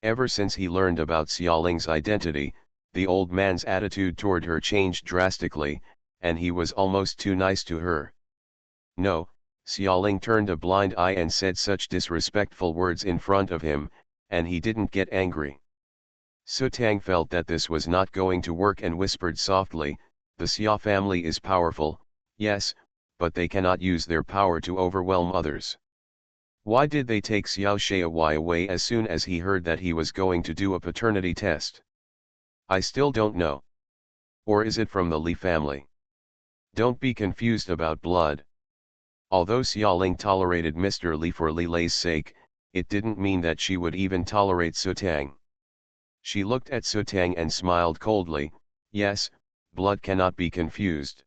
A: Ever since he learned about Xiaoling's identity, the old man's attitude toward her changed drastically, and he was almost too nice to her. No, Xiaoling turned a blind eye and said such disrespectful words in front of him, and he didn't get angry. Su Tang felt that this was not going to work and whispered softly, the Xia family is powerful, yes, but they cannot use their power to overwhelm others. Why did they take Xiao Xiaowai away as soon as he heard that he was going to do a paternity test? I still don't know. Or is it from the Li family? Don't be confused about blood. Although Xiaoling tolerated Mr. Li for Li Lei's sake, it didn't mean that she would even tolerate Su Tang. She looked at Su Tang and smiled coldly, yes, blood cannot be confused.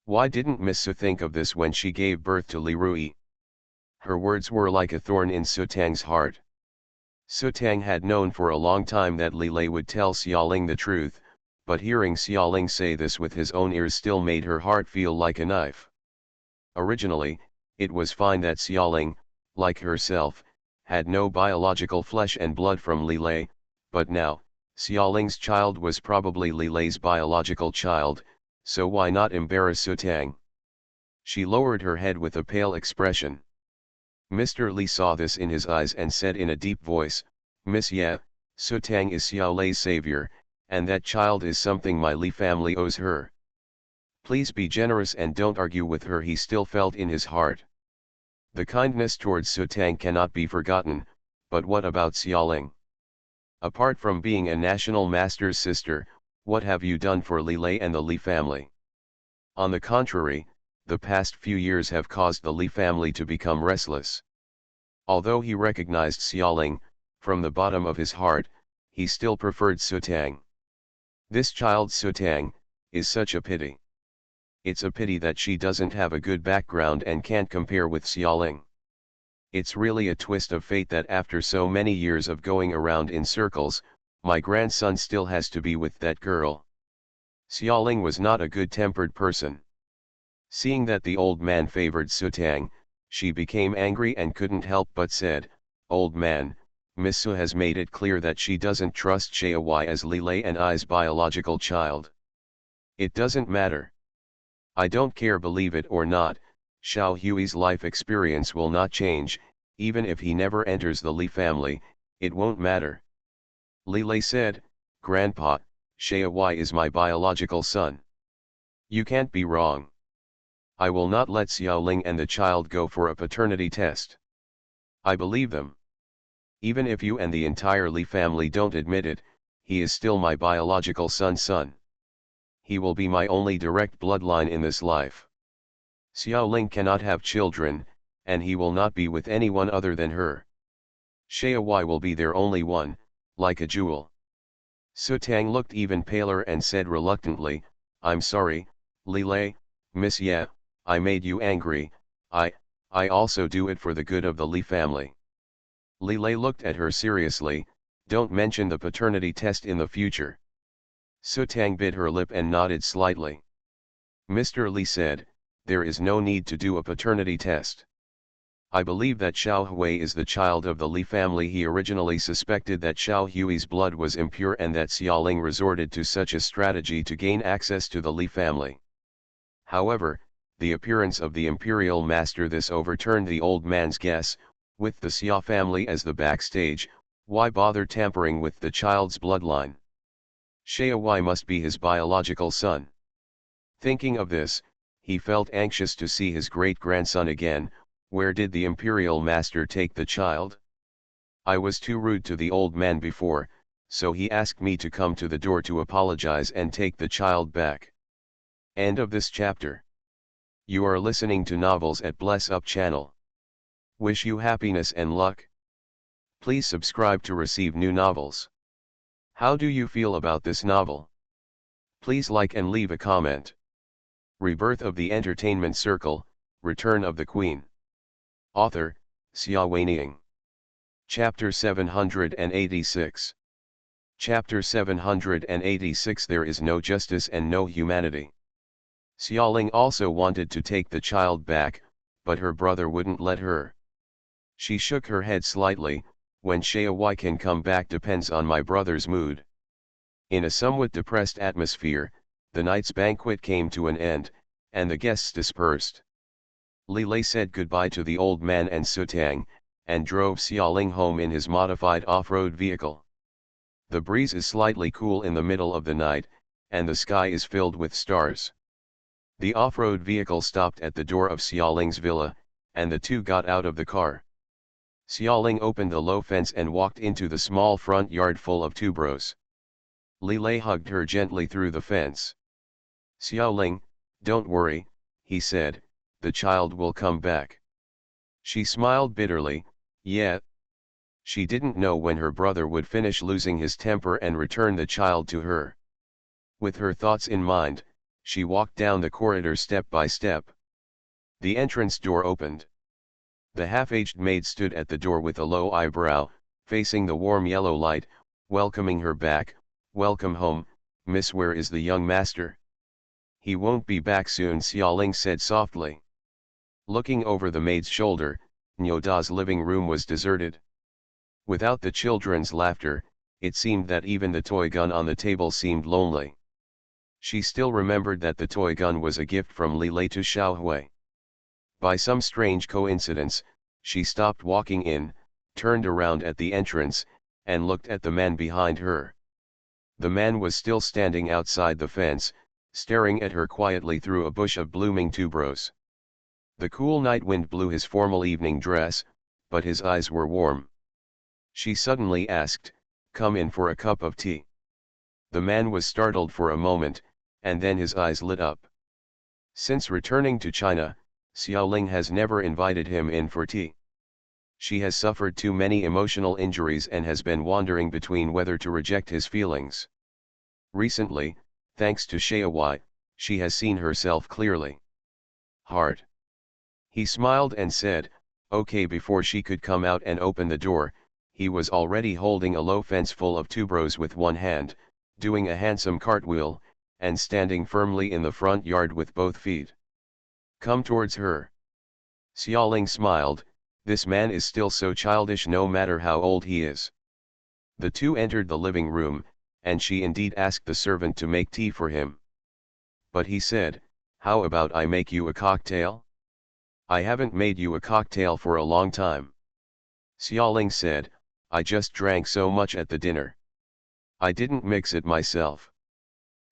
A: Why didn't Miss Su think of this when she gave birth to Li Rui? Her words were like a thorn in Su Tang's heart. Su Tang had known for a long time that Li Lei would tell Xiaoling the truth, but hearing Xiaoling say this with his own ears still made her heart feel like a knife. Originally, it was fine that Xiaoling, like herself, had no biological flesh and blood from Li Lei, but now, Xiaoling's child was probably Li Lei's biological child, so why not embarrass Su Tang? She lowered her head with a pale expression. Mr. Li saw this in his eyes and said in a deep voice, Miss Ye, Su Tang is Xiao Lei's savior, and that child is something my Li family owes her. Please be generous and don't argue with her, he still felt in his heart. The kindness towards Su Tang cannot be forgotten, but what about Xiaoling? Apart from being a national master's sister, what have you done for Li Lei and the Li family? On the contrary, the past few years have caused the Li family to become restless. Although he recognized Xiaoling, from the bottom of his heart, he still preferred Su Tang. This child Su Tang, is such a pity. It's a pity that she doesn't have a good background and can't compare with Xiaoling. It's really a twist of fate that after so many years of going around in circles, my grandson still has to be with that girl. Xiaoling was not a good-tempered person. Seeing that the old man favored Su Tang, she became angry and couldn't help but said, Old man, Miss Su has made it clear that she doesn't trust Xiaowai as Li Lei and I's biological child. It doesn't matter. I don't care, believe it or not, Xiao Hui's life experience will not change, even if he never enters the Li family, it won't matter. Li Lei said, Grandpa, Xiaowai is my biological son. You can't be wrong. I will not let Xiaoling and the child go for a paternity test. I believe them. Even if you and the entire Li family don't admit it, he is still my biological son. He will be my only direct bloodline in this life. Xiaoling cannot have children, and he will not be with anyone other than her. Xiaowai will be their only one, like a jewel. Su Tang looked even paler and said reluctantly, I'm sorry, Lilei, Miss Ye, I made you angry. I also do it for the good of the Li family. Lilei looked at her seriously. Don't mention the paternity test in the future. Sutang bit her lip and nodded slightly. Mr. Li said, there is no need to do a paternity test. I believe that Xiao Hui is the child of the Li family. He originally suspected that Xiao Hui's blood was impure and that Xiaoling resorted to such a strategy to gain access to the Li family. However, the appearance of the imperial master this overturned the old man's guess. With the Xia family as the backstage, why bother tampering with the child's bloodline? Xiao Hui must be his biological son. Thinking of this, he felt anxious to see his great-grandson again. Where did the imperial master take the child? I was too rude to the old man before, so he asked me to come to the door to apologize and take the child back. End of this chapter. You are listening to Novels at Bless Up channel. Wish you happiness and luck. Please subscribe to receive new novels. How do you feel about this novel? Please like and leave a comment. Rebirth of the Entertainment Circle, Return of the Queen. Author, Xia Weining. Chapter 786. Chapter 786. There is no justice and no humanity. Xiaoling also wanted to take the child back, but her brother wouldn't let her. She shook her head slightly. When Xiaowei can come back depends on my brother's mood. In a somewhat depressed atmosphere, the night's banquet came to an end, and the guests dispersed. Li Lei said goodbye to the old man and Sutang, and drove Xiaoling home in his modified off-road vehicle. The breeze is slightly cool in the middle of the night, and the sky is filled with stars. The off-road vehicle stopped at the door of Xiaoling's villa, and the two got out of the car. Xiaoling opened the low fence and walked into the small front yard full of tuberose. Li Lei hugged her gently through the fence. Xiaoling, don't worry, he said, the child will come back. She smiled bitterly. Yeah. She didn't know when her brother would finish losing his temper and return the child to her. With her thoughts in mind, she walked down the corridor step by step. The entrance door opened. The half-aged maid stood at the door with a low eyebrow, facing the warm yellow light, welcoming her back. Welcome home, miss. Where is the young master? He won't be back soon, Xiaoling said softly. Looking over the maid's shoulder, Nyoda's living room was deserted. Without the children's laughter, it seemed that even the toy gun on the table seemed lonely. She still remembered that the toy gun was a gift from Li Lei to Xiao Hui. By some strange coincidence, she stopped walking in, turned around at the entrance, and looked at the man behind her. The man was still standing outside the fence, staring at her quietly through a bush of blooming tuberose. The cool night wind blew his formal evening dress, but his eyes were warm. She suddenly asked, "Come in for a cup of tea." The man was startled for a moment, and then his eyes lit up. Since returning to China, Xiaoling has never invited him in for tea. She has suffered too many emotional injuries and has been wandering between whether to reject his feelings. Recently, thanks to Xiaowei, she has seen herself clearly. Heart. He smiled and said, "Okay." Before she could come out and open the door, he was already holding a low fence full of tuberose with one hand, doing a handsome cartwheel, and standing firmly in the front yard with both feet. Come towards her. Xiaoling smiled. This man is still so childish no matter how old he is. The two entered the living room, and she indeed asked the servant to make tea for him. But he said, "How about I make you a cocktail? I haven't made you a cocktail for a long time." Xiaoling said, "I just drank so much at the dinner. I didn't mix it myself."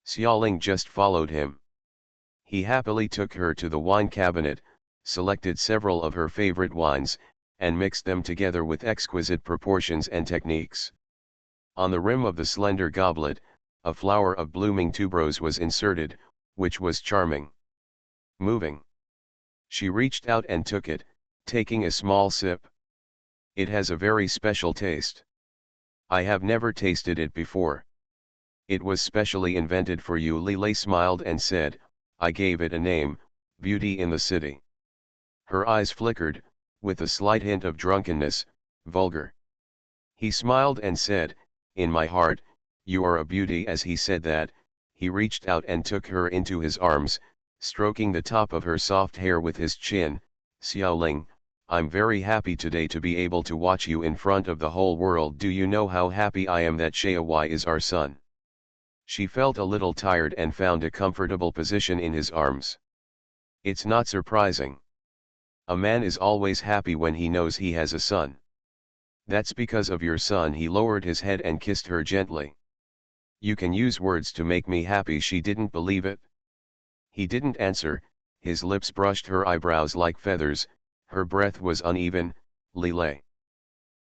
A: Xiaoling just followed him. He happily took her to the wine cabinet, selected several of her favorite wines, and mixed them together with exquisite proportions and techniques. On the rim of the slender goblet, a flower of blooming tuberose was inserted, which was charming. Moving. She reached out and took it, taking a small sip. It has a very special taste. I have never tasted it before. It was specially invented for you. Lilei smiled and said, I gave it a name, Beauty in the City. Her eyes flickered, with a slight hint of drunkenness, vulgar. He smiled and said, in my heart, you are a beauty. As he said that, he reached out and took her into his arms, stroking the top of her soft hair with his chin. Xiaoling, I'm very happy today to be able to watch you in front of the whole world. Do you know how happy I am that Xiaowai is our son? She felt a little tired and found a comfortable position in his arms. It's not surprising. A man is always happy when he knows he has a son. That's because of your son. He lowered his head and kissed her gently. You can use words to make me happy. She didn't believe it. He didn't answer, his lips brushed her eyebrows like feathers, her breath was uneven. Lilei.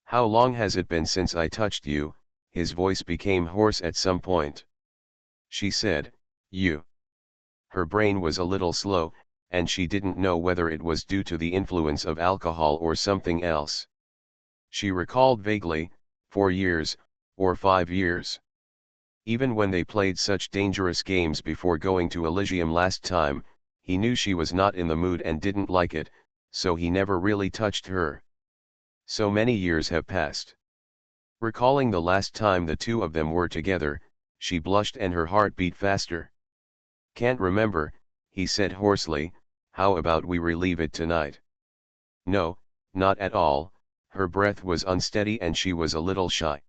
A: How long has it been since I touched you? His voice became hoarse at some point. She said, you. Her brain was a little slow, and she didn't know whether it was due to the influence of alcohol or something else. She recalled vaguely, 4 years, or 5 years. Even when they played such dangerous games before going to Elysium last time, he knew she was not in the mood and didn't like it, so he never really touched her. So many years have passed. Recalling the last time the two of them were together, she blushed and her heart beat faster. Can't remember, he said hoarsely. How about we relive it tonight? No, not at all. Her breath was unsteady and she was a little shy.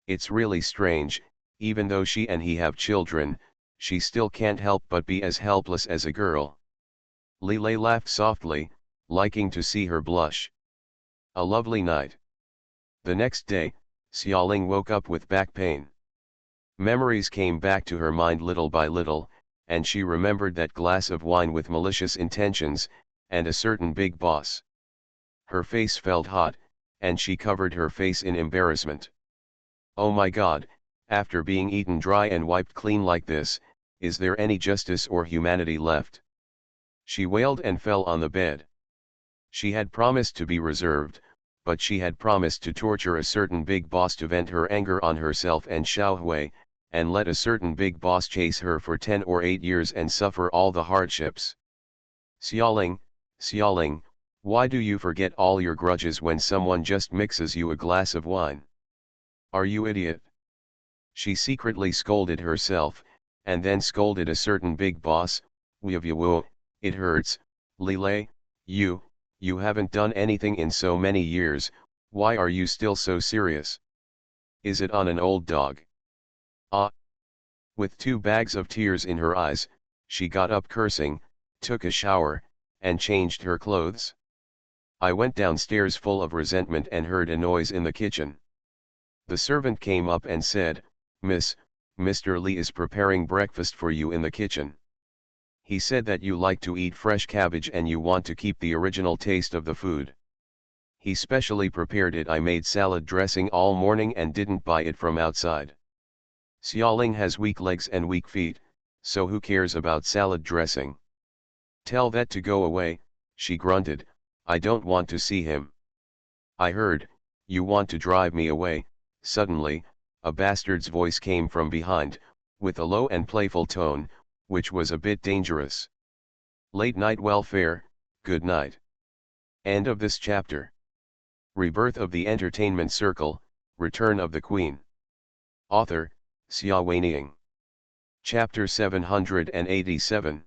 A: It's really strange, even though she and he have children, she still can't help but be as helpless as a girl. Lilei laughed softly, liking to see her blush. A lovely night. The next day, Xiaoling woke up with back pain. Memories came back to her mind little by little, and she remembered that glass of wine with malicious intentions, and a certain big boss. Her face felt hot, and she covered her face in embarrassment. Oh my God, after being eaten dry and wiped clean like this, is there any justice or humanity left? She wailed and fell on the bed. She had promised to be reserved, but she had promised to torture a certain big boss to vent her anger on herself and Xiaohui, and let a certain big boss chase her for 10 or 8 years and suffer all the hardships. Xiaoling, Xiaoling, why do you forget all your grudges when someone just mixes you a glass of wine? Are you idiot? She secretly scolded herself, and then scolded a certain big boss. Woo, it hurts. Lilei, you haven't done anything in so many years, why are you still so serious? Is it on an old dog? Ah! With 2 bags of tears in her eyes, she got up cursing, took a shower, and changed her clothes. I went downstairs full of resentment and heard a noise in the kitchen. The servant came up and said, Mr. Li is preparing breakfast for you in the kitchen. He said that you like to eat fresh cabbage and you want to keep the original taste of the food. He specially prepared it. I made salad dressing all morning and didn't buy it from outside. Xiaoling has weak legs and weak feet, so who cares about salad dressing? Tell that to go away, she grunted. I don't want to see him. I heard, you want to drive me away. Suddenly, a bastard's voice came from behind, with a low and playful tone, which was a bit dangerous. Late night welfare, good night. End of this chapter. Rebirth of the Entertainment Circle, Return of the Queen. Author, Xia Weining. Chapter 787.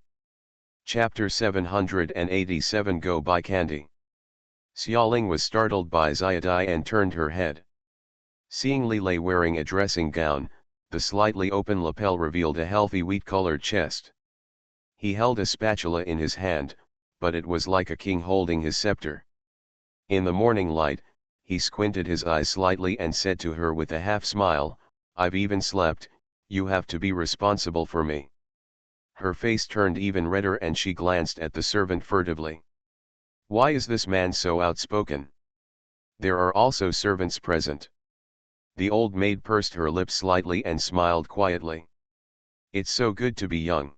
A: Chapter 787 Go Buy Candy. Xiaoling was startled by Xiaodai and turned her head. Seeing Lilei wearing a dressing gown, the slightly open lapel revealed a healthy wheat-colored chest. He held a spatula in his hand, but it was like a king holding his scepter. In the morning light, he squinted his eyes slightly and said to her with a half-smile, I've even slept, you have to be responsible for me. Her face turned even redder and she glanced at the servant furtively. Why is this man so outspoken? There are also servants present. The old maid pursed her lips slightly and smiled quietly. It's so good to be young.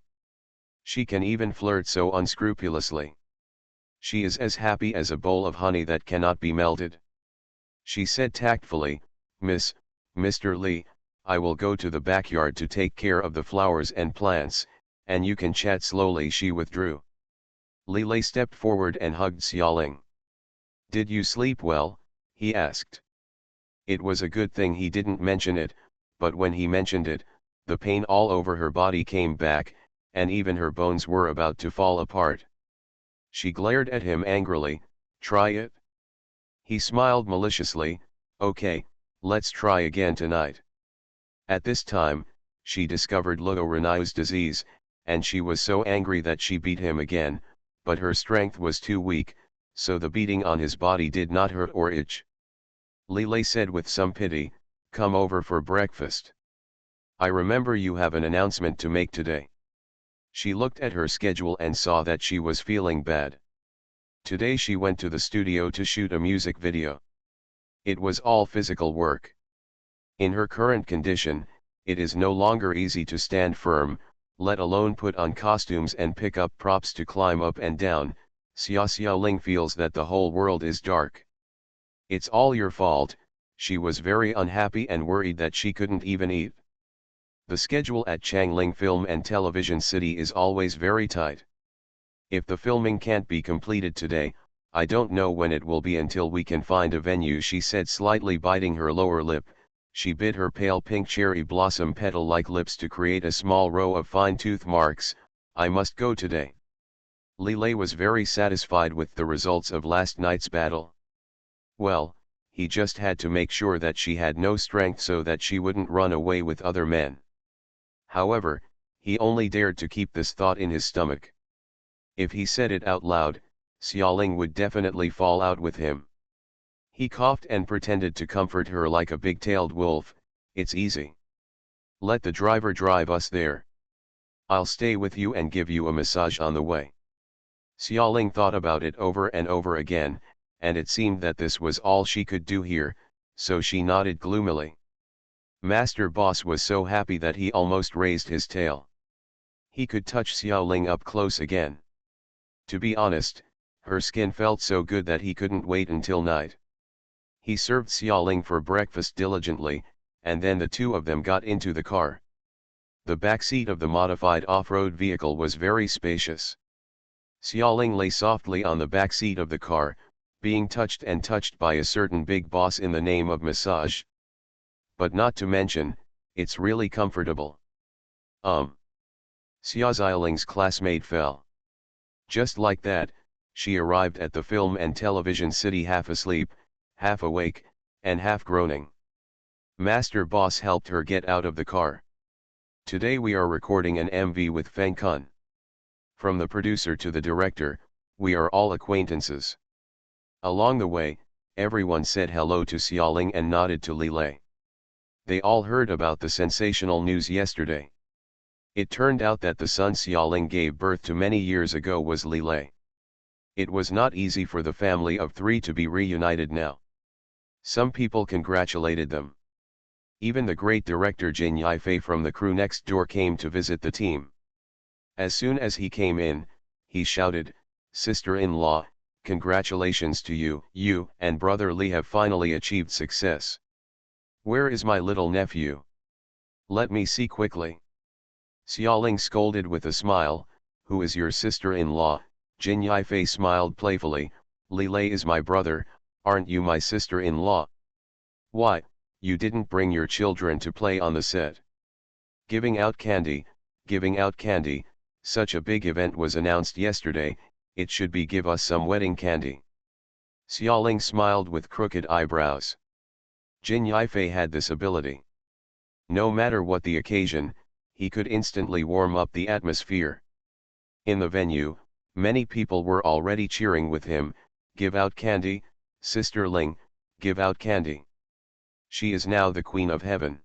A: She can even flirt so unscrupulously. She is as happy as a bowl of honey that cannot be melted. She said tactfully, Mr. Li, I will go to the backyard to take care of the flowers and plants, and you can chat slowly. She withdrew. Li Lei stepped forward and hugged Xiaoling. Did you sleep well? He asked. It was a good thing he didn't mention it, but when he mentioned it, the pain all over her body came back, and even her bones were about to fall apart. She glared at him angrily. Try it? He smiled maliciously. Okay, let's try again tonight. At this time, she discovered Luo Renai's disease, and she was so angry that she beat him again, but her strength was too weak, so the beating on his body did not hurt or itch. Li Lei said with some pity, come over for breakfast. I remember you have an announcement to make today. She looked at her schedule and saw that she was feeling bad. Today she went to the studio to shoot a music video. It was all physical work. In her current condition, it is no longer easy to stand firm, let alone put on costumes and pick up props to climb up and down. Xiaoling feels that the whole world is dark. It's all your fault. She was very unhappy and worried that she couldn't even eat. The schedule at Changling Film and Television City is always very tight. If the filming can't be completed today, I don't know when it will be until we can find a venue, she said, slightly biting her lower lip. She bit her pale pink cherry blossom petal-like lips to create a small row of fine tooth marks. I must go today. Li Lei was very satisfied with the results of last night's battle. Well, he just had to make sure that she had no strength so that she wouldn't run away with other men. However, he only dared to keep this thought in his stomach. If he said it out loud, Xiaoling would definitely fall out with him. He coughed and pretended to comfort her like a big-tailed wolf. It's easy. Let the driver drive us there. I'll stay with you and give you a massage on the way. Xiaoling thought about it over and over again, and it seemed that this was all she could do here, so she nodded gloomily. Master Boss was so happy that he almost raised his tail. He could touch Xiaoling up close again. To be honest, her skin felt so good that he couldn't wait until night. He served Xiaoling for breakfast diligently, and then the two of them got into the car. The back seat of the modified off-road vehicle was very spacious. Xiaoling lay softly on the back seat of the car, being touched and touched by a certain big boss in the name of massage. But not to mention, it's really comfortable. Xiaoling's classmate fell. Just like that, she arrived at the film and television city half asleep, half awake, and half groaning. Master Boss helped her get out of the car. Today we are recording an MV with Feng Kun. From the producer to the director, we are all acquaintances. Along the way, everyone said hello to Xiaoling and nodded to Li Lei. They all heard about the sensational news yesterday. It turned out that the son Xiaoling gave birth to many years ago was Li Lei. It was not easy for the family of three to be reunited now. Some people congratulated them. Even the great director Jin Yifei from the crew next door came to visit the team. As soon as he came in, he shouted, "Sister-in-law, congratulations to you. You and brother Li have finally achieved success. Where is my little nephew? Let me see quickly." Xiaoling scolded with a smile, "Who is your sister-in-law?" Jin Yifei smiled playfully, "Li Lei is my brother, aren't you my sister-in-law? Why, you didn't bring your children to play on the set?" Giving out candy, such a big event was announced yesterday, it should be give us some wedding candy. Xiaoling smiled with crooked eyebrows. Jin Yifei had this ability. No matter what the occasion, he could instantly warm up the atmosphere. In the venue, many people were already cheering with him, "Give out candy, Sister Ling, give out candy. She is now the Queen of Heaven."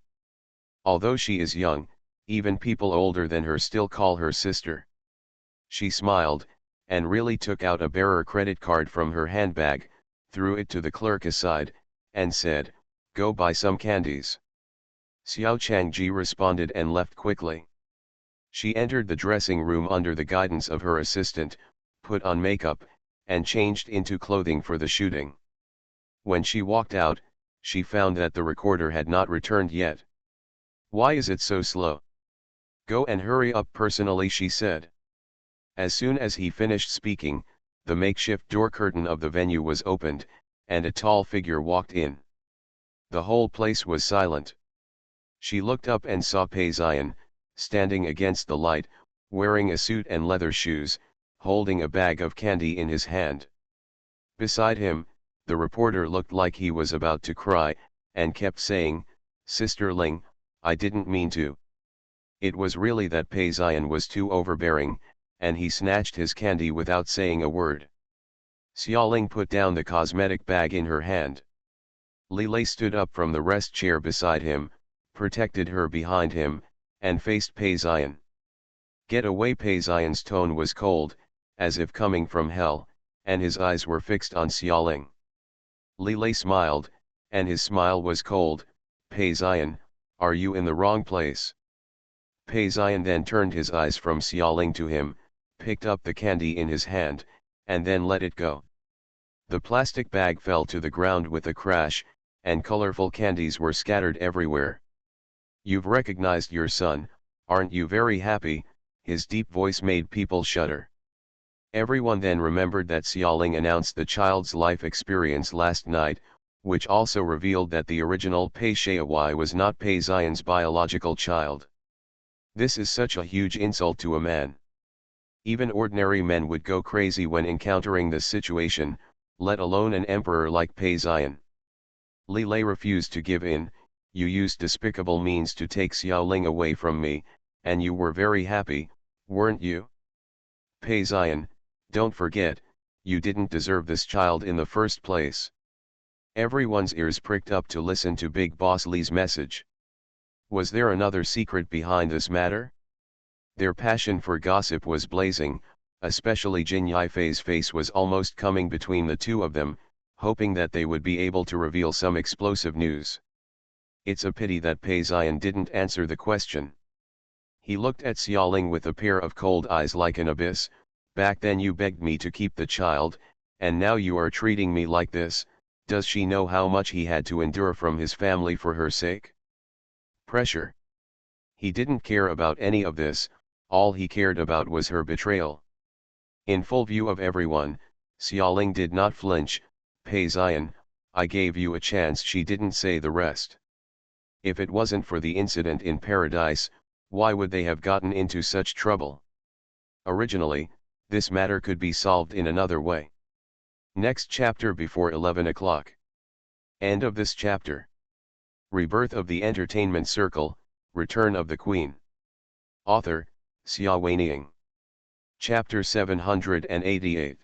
A: Although she is young, even people older than her still call her sister. She smiled, and really took out a bearer credit card from her handbag, threw it to the clerk aside, and said, "Go buy some candies." Xiao Changji responded and left quickly. She entered the dressing room under the guidance of her assistant, put on makeup, and changed into clothing for the shooting. When she walked out, she found that the recorder had not returned yet. Why is it so slow? Go and hurry up personally, she said. As soon as he finished speaking, the makeshift door curtain of the venue was opened, and a tall figure walked in. The whole place was silent. She looked up and saw Peizian, standing against the light, wearing a suit and leather shoes, holding a bag of candy in his hand. Beside him, the reporter looked like he was about to cry, and kept saying, "Sister Ling, I didn't mean to." It was really that Peizian was too overbearing, and he snatched his candy without saying a word. Xiaoling put down the cosmetic bag in her hand. Li Lei stood up from the rest chair beside him, protected her behind him, and faced Peizian. "Get away!" Peizian's tone was cold, as if coming from hell, and his eyes were fixed on Xiaoling. Li Lei smiled, and his smile was cold. "Peizian, are you in the wrong place?" Peizian then turned his eyes from Xiaoling to him, picked up the candy in his hand, and then let it go. The plastic bag fell to the ground with a crash, and colorful candies were scattered everywhere. "You've recognized your son, aren't you very happy?" His deep voice made people shudder. Everyone then remembered that Xiaoling announced the child's life experience last night, which also revealed that the original Pei Xiaowei was not Peizian's biological child. This is such a huge insult to a man. Even ordinary men would go crazy when encountering this situation, let alone an emperor like Peizian. Li Lei refused to give in. "You used despicable means to take Xiaoling away from me, and you were very happy, weren't you? Peizian, don't forget, you didn't deserve this child in the first place." Everyone's ears pricked up to listen to Big Boss Li's message. Was there another secret behind this matter? Their passion for gossip was blazing, especially Jin Yifei's face was almost coming between the two of them, hoping that they would be able to reveal some explosive news. It's a pity that Peizian didn't answer the question. He looked at Xiaoling with a pair of cold eyes like an abyss. "Back then you begged me to keep the child, and now you are treating me like this. Does she know how much he had to endure from his family for her sake?" Pressure. He didn't care about any of this, all he cared about was her betrayal. In full view of everyone, Xiaoling did not flinch. "Peizian, I gave you a chance." She didn't say the rest. If it wasn't for the incident in paradise, why would they have gotten into such trouble? Originally, this matter could be solved in another way. Next chapter before 11 o'clock. End of this chapter. Rebirth of the Entertainment Circle, Return of the Queen. Author, Xia Weiniang. Chapter 788.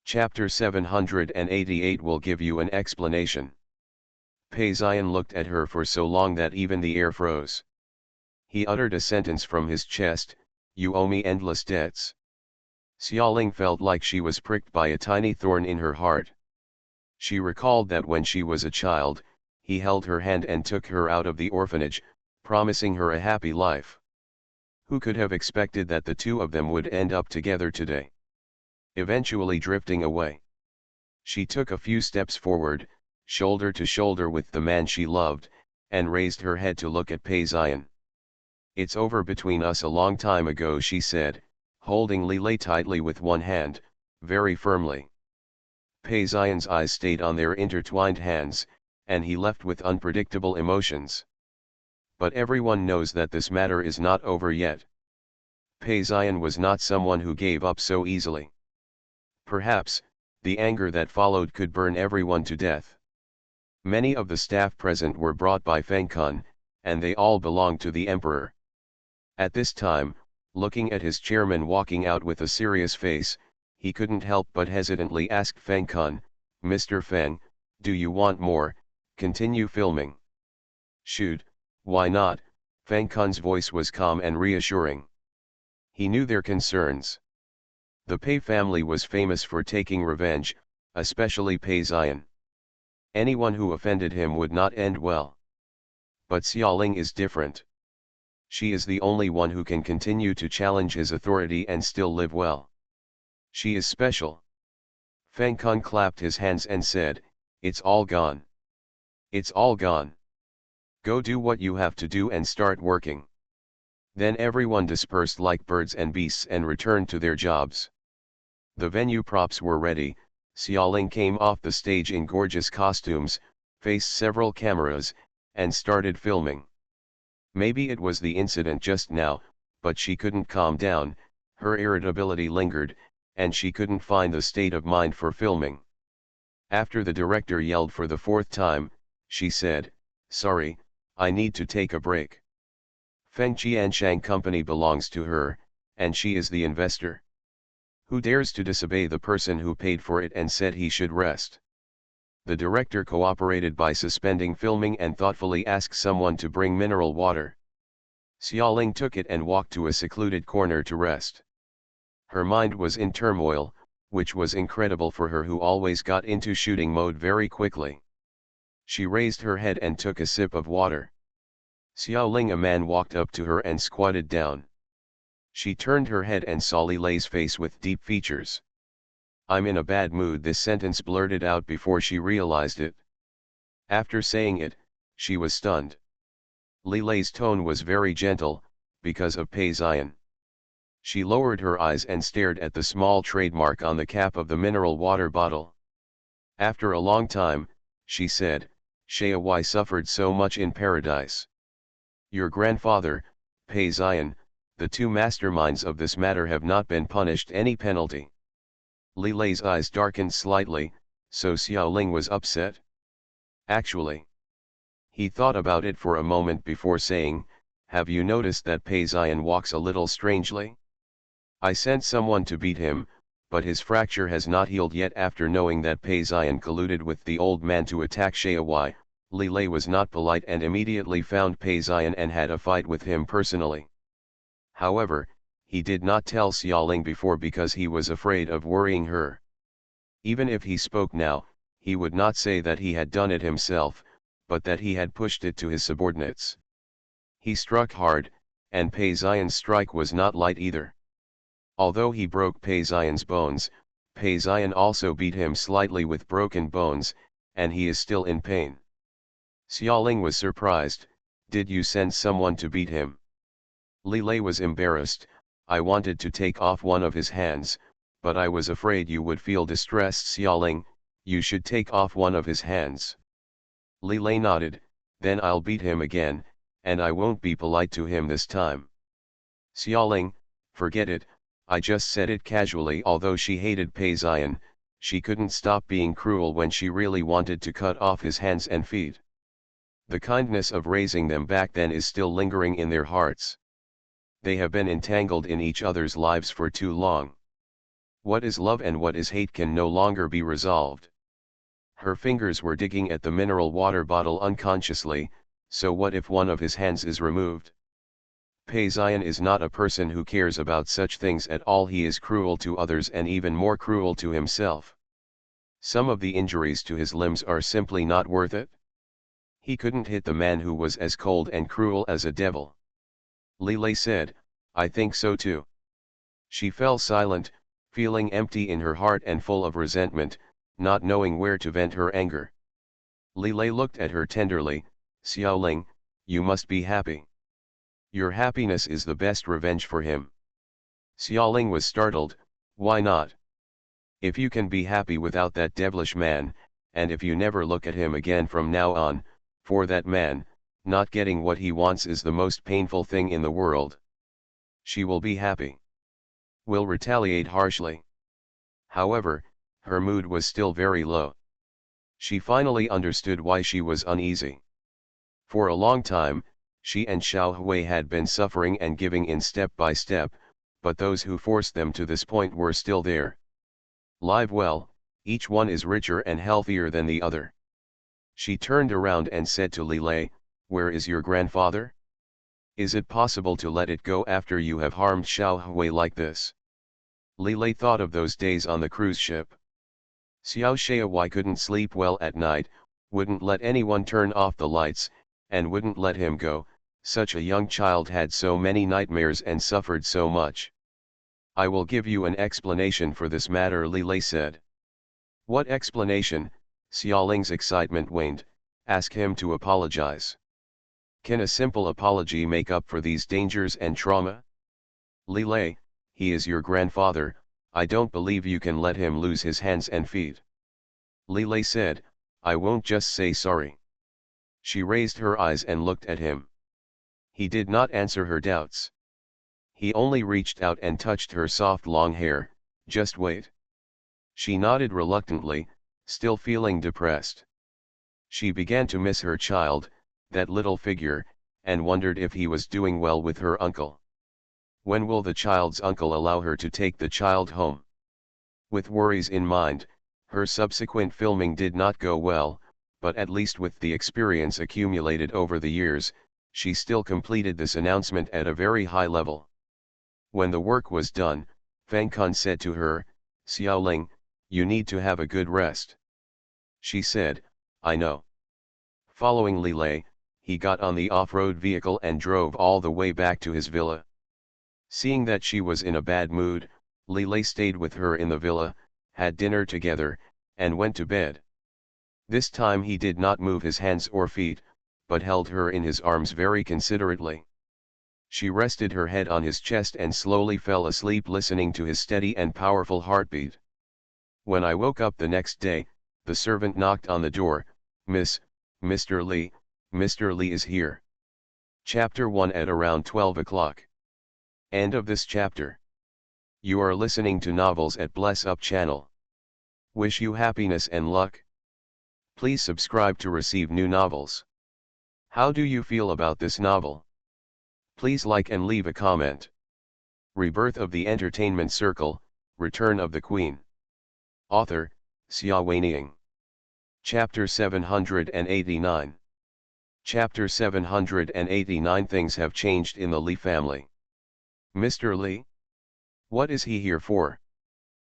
A: Chapter 788 will give you an explanation. Peizian looked at her for so long that even the air froze. He uttered a sentence from his chest, "You owe me endless debts." Xiaoling felt like she was pricked by a tiny thorn in her heart. She recalled that when she was a child, he held her hand and took her out of the orphanage, promising her a happy life. Who could have expected that the two of them would end up together today? Eventually drifting away. She took a few steps forward, shoulder to shoulder with the man she loved, and raised her head to look at Peizian. "It's over between us a long time ago," she said, holding Li Lei tightly with one hand, very firmly. Peizian's eyes stayed on their intertwined hands, and he left with unpredictable emotions. But everyone knows that this matter is not over yet. Peizian was not someone who gave up so easily. Perhaps, the anger that followed could burn everyone to death. Many of the staff present were brought by Feng Kun, and they all belonged to the emperor. At this time, looking at his chairman walking out with a serious face, he couldn't help but hesitantly ask Feng Kun, "Mr. Feng, do you want more? Continue filming." "Shoot, why not?" Feng Kun's voice was calm and reassuring. He knew their concerns. The Pei family was famous for taking revenge, especially Peizian. Anyone who offended him would not end well. But Xiaoling is different. She is the only one who can continue to challenge his authority and still live well. She is special. Feng Kun clapped his hands and said, "It's all gone. It's all gone." Go do what you have to do and start working. Then everyone dispersed like birds and beasts and returned to their jobs. The venue props were ready. Xiaoling came off the stage in gorgeous costumes, faced several cameras, and started filming. Maybe it was the incident just now, but she couldn't calm down, her irritability lingered, and she couldn't find the state of mind for filming. After the director yelled for the fourth time, she said, "Sorry, I need to take a break. Feng Qianshang Company belongs to her, and she is the investor. Who dares to disobey the person who paid for it and said he should rest?" The director cooperated by suspending filming and thoughtfully asked someone to bring mineral water. Xiaoling took it and walked to a secluded corner to rest. Her mind was in turmoil, which was incredible for her who always got into shooting mode very quickly. She raised her head and took a sip of water. Xiaoling, a man walked up to her and squatted down. She turned her head and saw Li Lei's face with deep features. "I'm in a bad mood," this sentence blurted out before she realized it. After saying it, she was stunned. Li Lei's tone was very gentle, because of Pei Xian. She lowered her eyes and stared at the small trademark on the cap of the mineral water bottle. After a long time, she said, "Xiaowai suffered so much in paradise. Your grandfather, Pei Xian, the two masterminds of this matter have not been punished any penalty." Li Lei's eyes darkened slightly, so Xiaoling was upset. Actually, he thought about it for a moment before saying, "Have you noticed that Pei Xian walks a little strangely? I sent someone to beat him, but his fracture has not healed yet." After knowing that Pei Xian colluded with the old man to attack Xiaowai, Li Lei was not polite and immediately found Pei Xian and had a fight with him personally. However, he did not tell Xiaoling before because he was afraid of worrying her. Even if he spoke now, he would not say that he had done it himself, but that he had pushed it to his subordinates. He struck hard, and Pei Xian's strike was not light either. Although he broke Pei Xian's bones, Pei Xian also beat him slightly with broken bones, and he is still in pain. Xiaoling was surprised. "Did you send someone to beat him?" Li Lei was embarrassed. "I wanted to take off one of his hands, but I was afraid you would feel distressed." "Xiaoling, you should take off one of his hands." Li Lei nodded. "Then I'll beat him again, and I won't be polite to him this time." Xiaoling, "Forget it, I just said it casually." Although she hated Pei Xian, she couldn't stop being cruel when she really wanted to cut off his hands and feet. The kindness of raising them back then is still lingering in their hearts. They have been entangled in each other's lives for too long. What is love and what is hate can no longer be resolved. Her fingers were digging at the mineral water bottle unconsciously, so what if one of his hands is removed? Pei Xian is not a person who cares about such things at all. He is cruel to others and even more cruel to himself. Some of the injuries to his limbs are simply not worth it. He couldn't hit the man who was as cold and cruel as a devil. Li Lei said, "I think so too." She fell silent, feeling empty in her heart and full of resentment, not knowing where to vent her anger. Li Lei looked at her tenderly. "Xiaoling, you must be happy. Your happiness is the best revenge for him." Xiaoling was startled. "Why not? If you can be happy without that devilish man, and if you never look at him again from now on, for that man, not getting what he wants is the most painful thing in the world. She will be happy. Will retaliate harshly." However, her mood was still very low. She finally understood why she was uneasy. For a long time, she and Xiao Hui had been suffering and giving in step by step, but those who forced them to this point were still there. Live well, each one is richer and healthier than the other. She turned around and said to Li Lei, "Where is your grandfather? Is it possible to let it go after you have harmed Xiao Hui like this?" Li Lei thought of those days on the cruise ship. Xiao Xiaowai couldn't sleep well at night, wouldn't let anyone turn off the lights, and wouldn't let him go. Such a young child had so many nightmares and suffered so much. "I will give you an explanation for this matter," Li Lei said. "What explanation?" Xiaoling's excitement waned. "Ask him to apologize." Can a simple apology make up for these dangers and trauma? Li Lei, he is your grandfather, I don't believe you can let him lose his hands and feet. Li Lei said, I won't just say sorry. She raised her eyes and looked at him. He did not answer her doubts. He only reached out and touched her soft long hair. Just wait. She nodded reluctantly, still feeling depressed. She began to miss her child, that little figure, and wondered if he was doing well with her uncle. When will the child's uncle allow her to take the child home? With worries in mind, her subsequent filming did not go well, but at least with the experience accumulated over the years, she still completed this announcement at a very high level. When the work was done, Fang Kun said to her, Xiaoling, you need to have a good rest. She said, I know. Following Li Lei, he got on the off-road vehicle and drove all the way back to his villa. Seeing that she was in a bad mood, Li Lei stayed with her in the villa, had dinner together, and went to bed. This time he did not move his hands or feet, but held her in his arms very considerately. She rested her head on his chest and slowly fell asleep listening to his steady and powerful heartbeat. When I woke up the next day, the servant knocked on the door, Mr. Lee is here. Chapter 1 at around 12 o'clock. End of this chapter. You are listening to novels at Bless Up channel. Wish you happiness and luck. Please subscribe to receive new novels. How do you feel about this novel? Please like and leave a comment. Rebirth of the Entertainment Circle, Return of the Queen. Author, Xia Weiniang. Chapter 789. Chapter 789. Things have changed in the Li family. Mr. Li? What is he here for?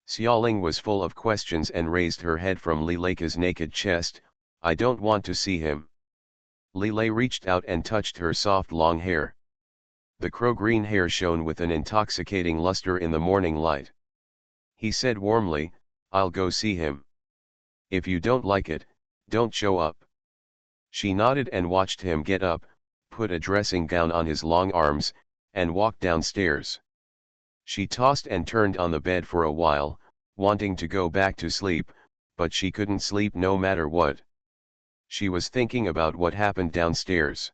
A: Xiaoling was full of questions and raised her head from Li Lei's naked chest. I don't want to see him. Li Lei reached out and touched her soft long hair. The crow-green hair shone with an intoxicating luster in the morning light. He said warmly, I'll go see him. If you don't like it, don't show up. She nodded and watched him get up, put a dressing gown on his long arms, and walk downstairs. She tossed and turned on the bed for a while, wanting to go back to sleep, but she couldn't sleep no matter what. She was thinking about what happened downstairs.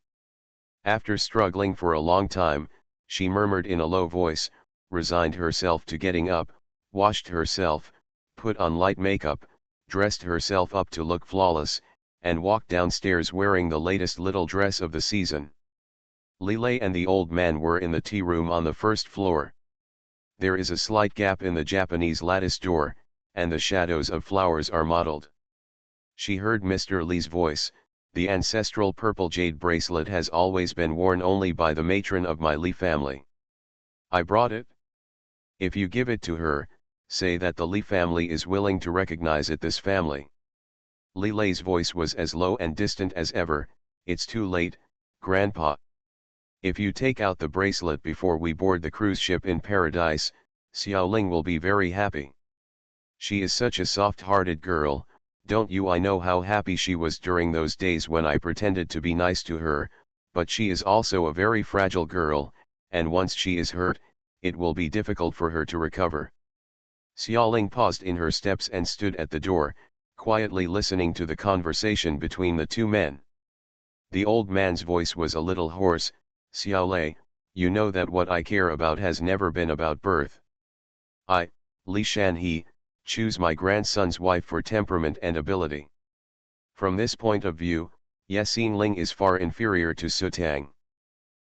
A: After struggling for a long time, she murmured in a low voice, resigned herself to getting up, washed herself, put on light makeup, dressed herself up to look flawless, and walked downstairs wearing the latest little dress of the season. Li Lei and the old man were in the tea room on the first floor. There is a slight gap in the Japanese lattice door, and the shadows of flowers are mottled. She heard Mr. Li's voice. The ancestral purple jade bracelet has always been worn only by the matron of my Li family. I brought it. If you give it to her, say that the Li family is willing to recognize it. This family. Li Lei's voice was as low and distant as ever. It's too late, Grandpa. If you take out the bracelet before we board the cruise ship in paradise, Xiaoling will be very happy. She is such a soft-hearted girl. Don't you? I know how happy she was during those days when I pretended to be nice to her, but she is also a very fragile girl, and once she is hurt, it will be difficult for her to recover. Xiaoling paused in her steps and stood at the door, quietly listening to the conversation between the two men. The old man's voice was a little hoarse. Xiaolei, you know that what I care about has never been about birth. I, Li Shanhe, choose my grandson's wife for temperament and ability. From this point of view, Yexin Ling is far inferior to Su Tang.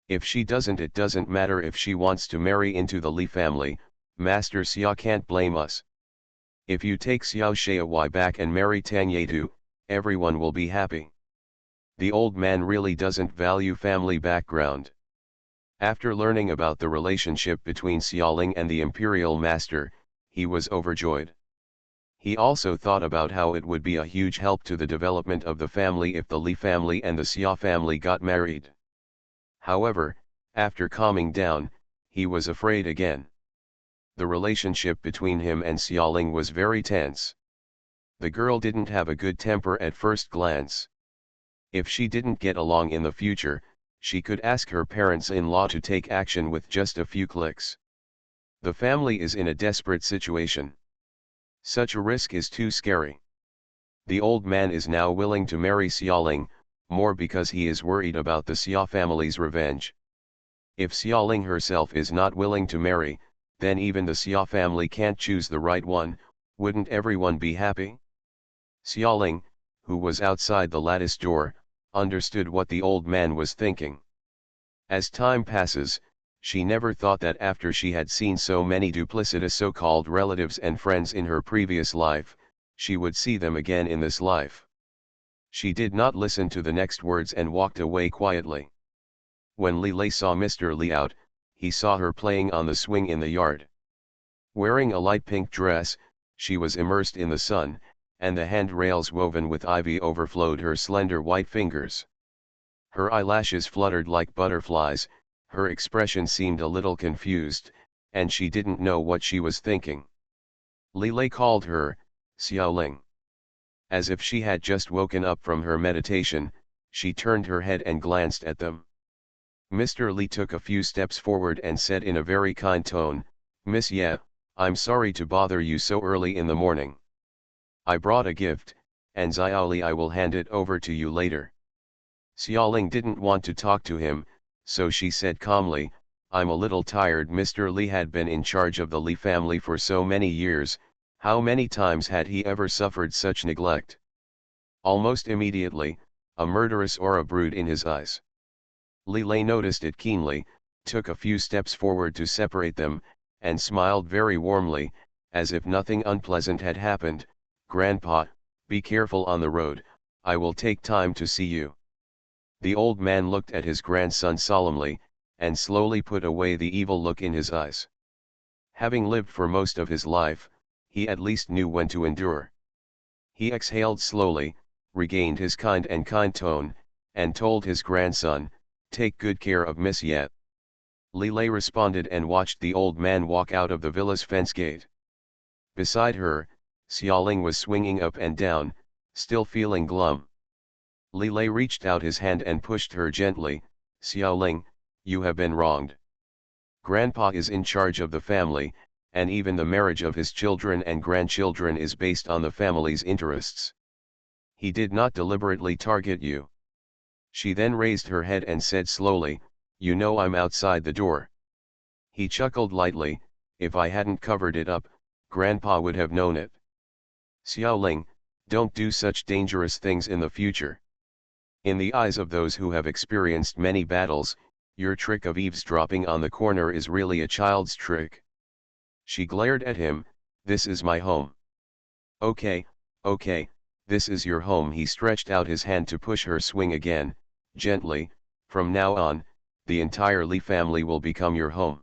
A: If she doesn't, it doesn't matter if she wants to marry into the Li family. Master Xia can't blame us. If you take Xiao Shaowai back and marry Tang Yedu, everyone will be happy. The old man really doesn't value family background. After learning about the relationship between Xiaoling and the imperial master, he was overjoyed. He also thought about how it would be a huge help to the development of the family if the Li family and the Xia family got married. However, after calming down, he was afraid again. The relationship between him and Xiaoling was very tense. The girl didn't have a good temper at first glance. If she didn't get along in the future, She could ask her parents-in-law to take action with just a few clicks. The family is in a desperate situation. Such a risk is too scary. The old man is now willing to marry Xiaoling, more because he is worried about the Xia family's revenge. If Xiaoling herself is not willing to marry, then even the Xia family can't choose the right one. Wouldn't everyone be happy? Xiaoling, who was outside the lattice door, understood what the old man was thinking. As time passes, she never thought that after she had seen so many duplicitous so-called relatives and friends in her previous life, she would see them again in this life. She did not listen to the next words and walked away quietly. When Li Lei saw Mr. Li out, he saw her playing on the swing in the yard. Wearing a light pink dress, she was immersed in the sun, and the handrails woven with ivy overflowed her slender white fingers. Her eyelashes fluttered like butterflies, her expression seemed a little confused, and she didn't know what she was thinking. Li Lei called her, Xiaoling. As if she had just woken up from her meditation, she turned her head and glanced at them. Mr. Li took a few steps forward and said in a very kind tone, "Miss Ye, I'm sorry to bother you so early in the morning. I brought a gift, and Xiaoli I will hand it over to you later." Xiaoling didn't want to talk to him, so she said calmly, "I'm a little tired." Mr. Li had been in charge of the Li family for so many years. How many times had he ever suffered such neglect? Almost immediately, a murderous aura brewed in his eyes. Li Lei noticed it keenly, took a few steps forward to separate them, and smiled very warmly, as if nothing unpleasant had happened. "Grandpa, be careful on the road, I will take time to see you." The old man looked at his grandson solemnly, and slowly put away the evil look in his eyes. Having lived for most of his life, he at least knew when to endure. He exhaled slowly, regained his kind tone, and told his grandson, "Take good care of Miss Ye." Li Lei responded and watched the old man walk out of the villa's fence gate. Beside her, Xiaoling was swinging up and down, still feeling glum. Li Lei reached out his hand and pushed her gently. "Xiaoling, you have been wronged. Grandpa is in charge of the family, and even the marriage of his children and grandchildren is based on the family's interests. He did not deliberately target you." She then raised her head and said slowly, "You know I'm outside the door." He chuckled lightly, "If I hadn't covered it up, Grandpa would have known it." "Xiaoling, don't do such dangerous things in the future. In the eyes of those who have experienced many battles, your trick of eavesdropping on the corner is really a child's trick." She glared at him, "This is my home." Okay, this is your home." He stretched out his hand to push her swing again, gently, "From now on, the entire Li family will become your home."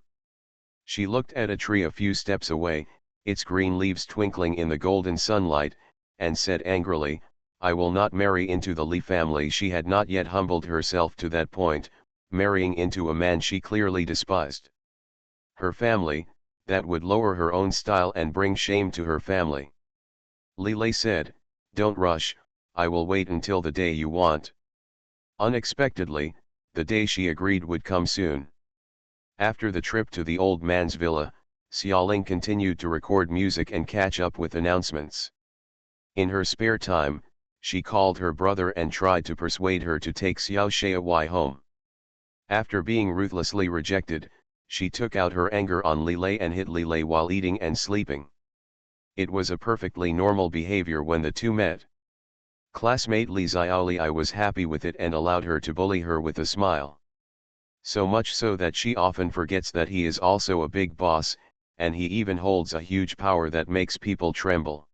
A: She looked at a tree a few steps away, its green leaves twinkling in the golden sunlight, and said angrily, "I will not marry into the Li family." She had not yet humbled herself to that point, marrying into a man she clearly despised. Her family, that would lower her own style and bring shame to her family. Li Lei said, "Don't rush, I will wait until the day you want." Unexpectedly, the day she agreed would come soon. After the trip to the old man's villa, Xiaoling continued to record music and catch up with announcements. In her spare time, she called her brother and tried to persuade her to take Xiao Shaowai home. After being ruthlessly rejected, she took out her anger on Li Lei and hit Li Lei while eating and sleeping. It was a perfectly normal behavior when the two met. Classmate Li Xiaoli was happy with it and allowed her to bully her with a smile. So much so that she often forgets that he is also a big boss, and he even holds a huge power that makes people tremble.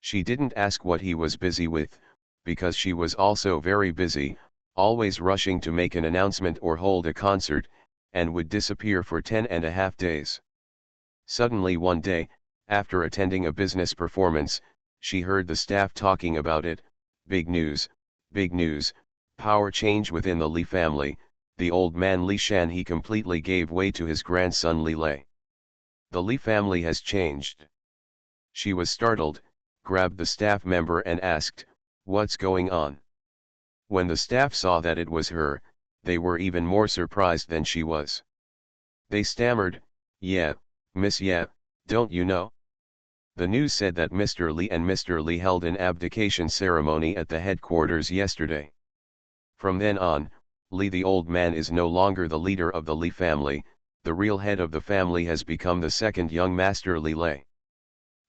A: She didn't ask what he was busy with, because she was also very busy, always rushing to make an announcement or hold a concert, and would disappear for 10.5 days. Suddenly one day, after attending a business performance, she heard the staff talking about it. Big news, power change within the Li family. The old man Li Shan he completely gave way to his grandson Li Lei. The Li family has changed. She was startled, grabbed the staff member and asked, "What's going on?" When the staff saw that it was her, they were even more surprised than she was. They stammered, "Yeah, miss, yeah, don't you know?" The news said that Mr. Li and Mr. Li held an abdication ceremony at the headquarters yesterday. From then on, Li the old man is no longer the leader of the Li family, the real head of the family has become the second young Master Li Lei.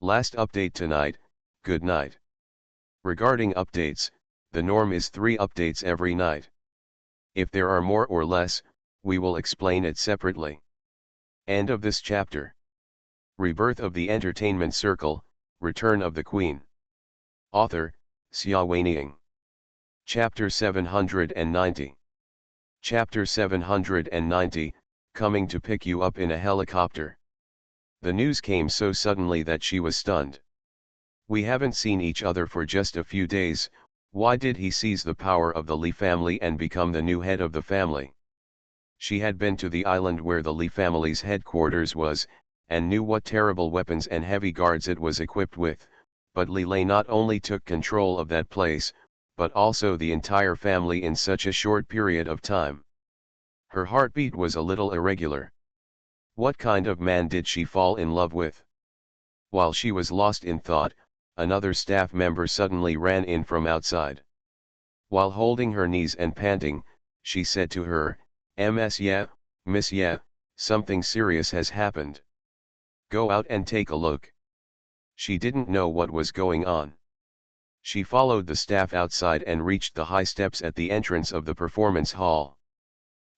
A: Last update tonight, good night. Regarding updates, the norm is 3 updates every night. If there are more or less, we will explain it separately. End of this chapter. Rebirth of the Entertainment Circle, Return of the Queen. Author, Xia Weining. Chapter 790. Chapter 790, Coming to pick you up in a helicopter. The news came so suddenly that she was stunned. We haven't seen each other for just a few days, why did he seize the power of the Li family and become the new head of the family? She had been to the island where the Li family's headquarters was, and knew what terrible weapons and heavy guards it was equipped with, but Li Lei not only took control of that place, but also the entire family in such a short period of time. Her heartbeat was a little irregular. What kind of man did she fall in love with? While she was lost in thought, another staff member suddenly ran in from outside. While holding her knees and panting, she said to her, "Ms. Yeah, miss, yeah, something serious has happened. Go out and take a look." She didn't know what was going on. She followed the staff outside and reached the high steps at the entrance of the performance hall.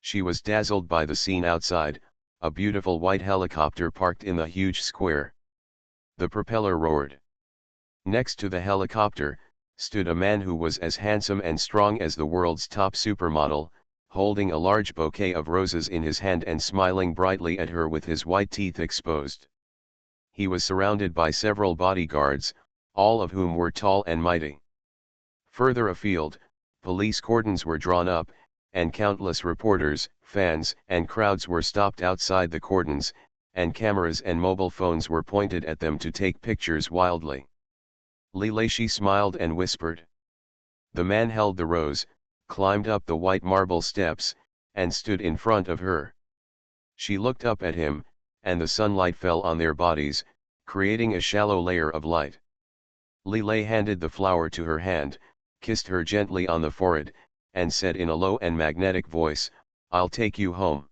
A: She was dazzled by the scene outside, a beautiful white helicopter parked in the huge square. The propeller roared. Next to the helicopter, stood a man who was as handsome and strong as the world's top supermodel, holding a large bouquet of roses in his hand and smiling brightly at her with his white teeth exposed. He was surrounded by several bodyguards, all of whom were tall and mighty. Further afield, police cordons were drawn up, and countless reporters, fans, and crowds were stopped outside the cordons, and cameras and mobile phones were pointed at them to take pictures wildly. Li Lei smiled and whispered. The man held the rose, climbed up the white marble steps, and stood in front of her. She looked up at him, and the sunlight fell on their bodies, creating a shallow layer of light. Li Lei handed the flower to her hand, kissed her gently on the forehead, and said in a low and magnetic voice, "I'll take you home.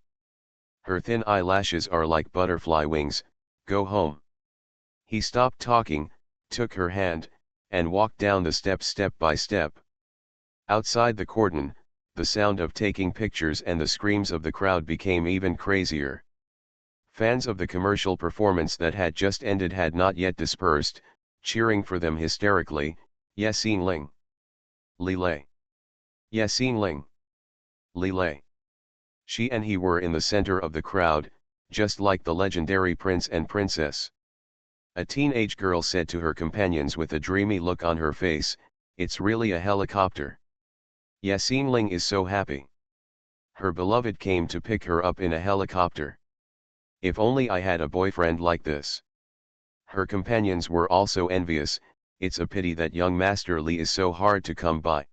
A: Her thin eyelashes are like butterfly wings, go home." He stopped talking, took her hand, and walked down the steps step by step. Outside the cordon, the sound of taking pictures and the screams of the crowd became even crazier. Fans of the commercial performance that had just ended had not yet dispersed, cheering for them hysterically, "Yasin Ling! Li Lei! Yasin Ling! Li Lei!" She and he were in the center of the crowd, just like the legendary prince and princess. A teenage girl said to her companions with a dreamy look on her face, "It's really a helicopter. Yasin Ling is so happy. Her beloved came to pick her up in a helicopter. If only I had a boyfriend like this." Her companions were also envious, "It's a pity that young Master Li is so hard to come by.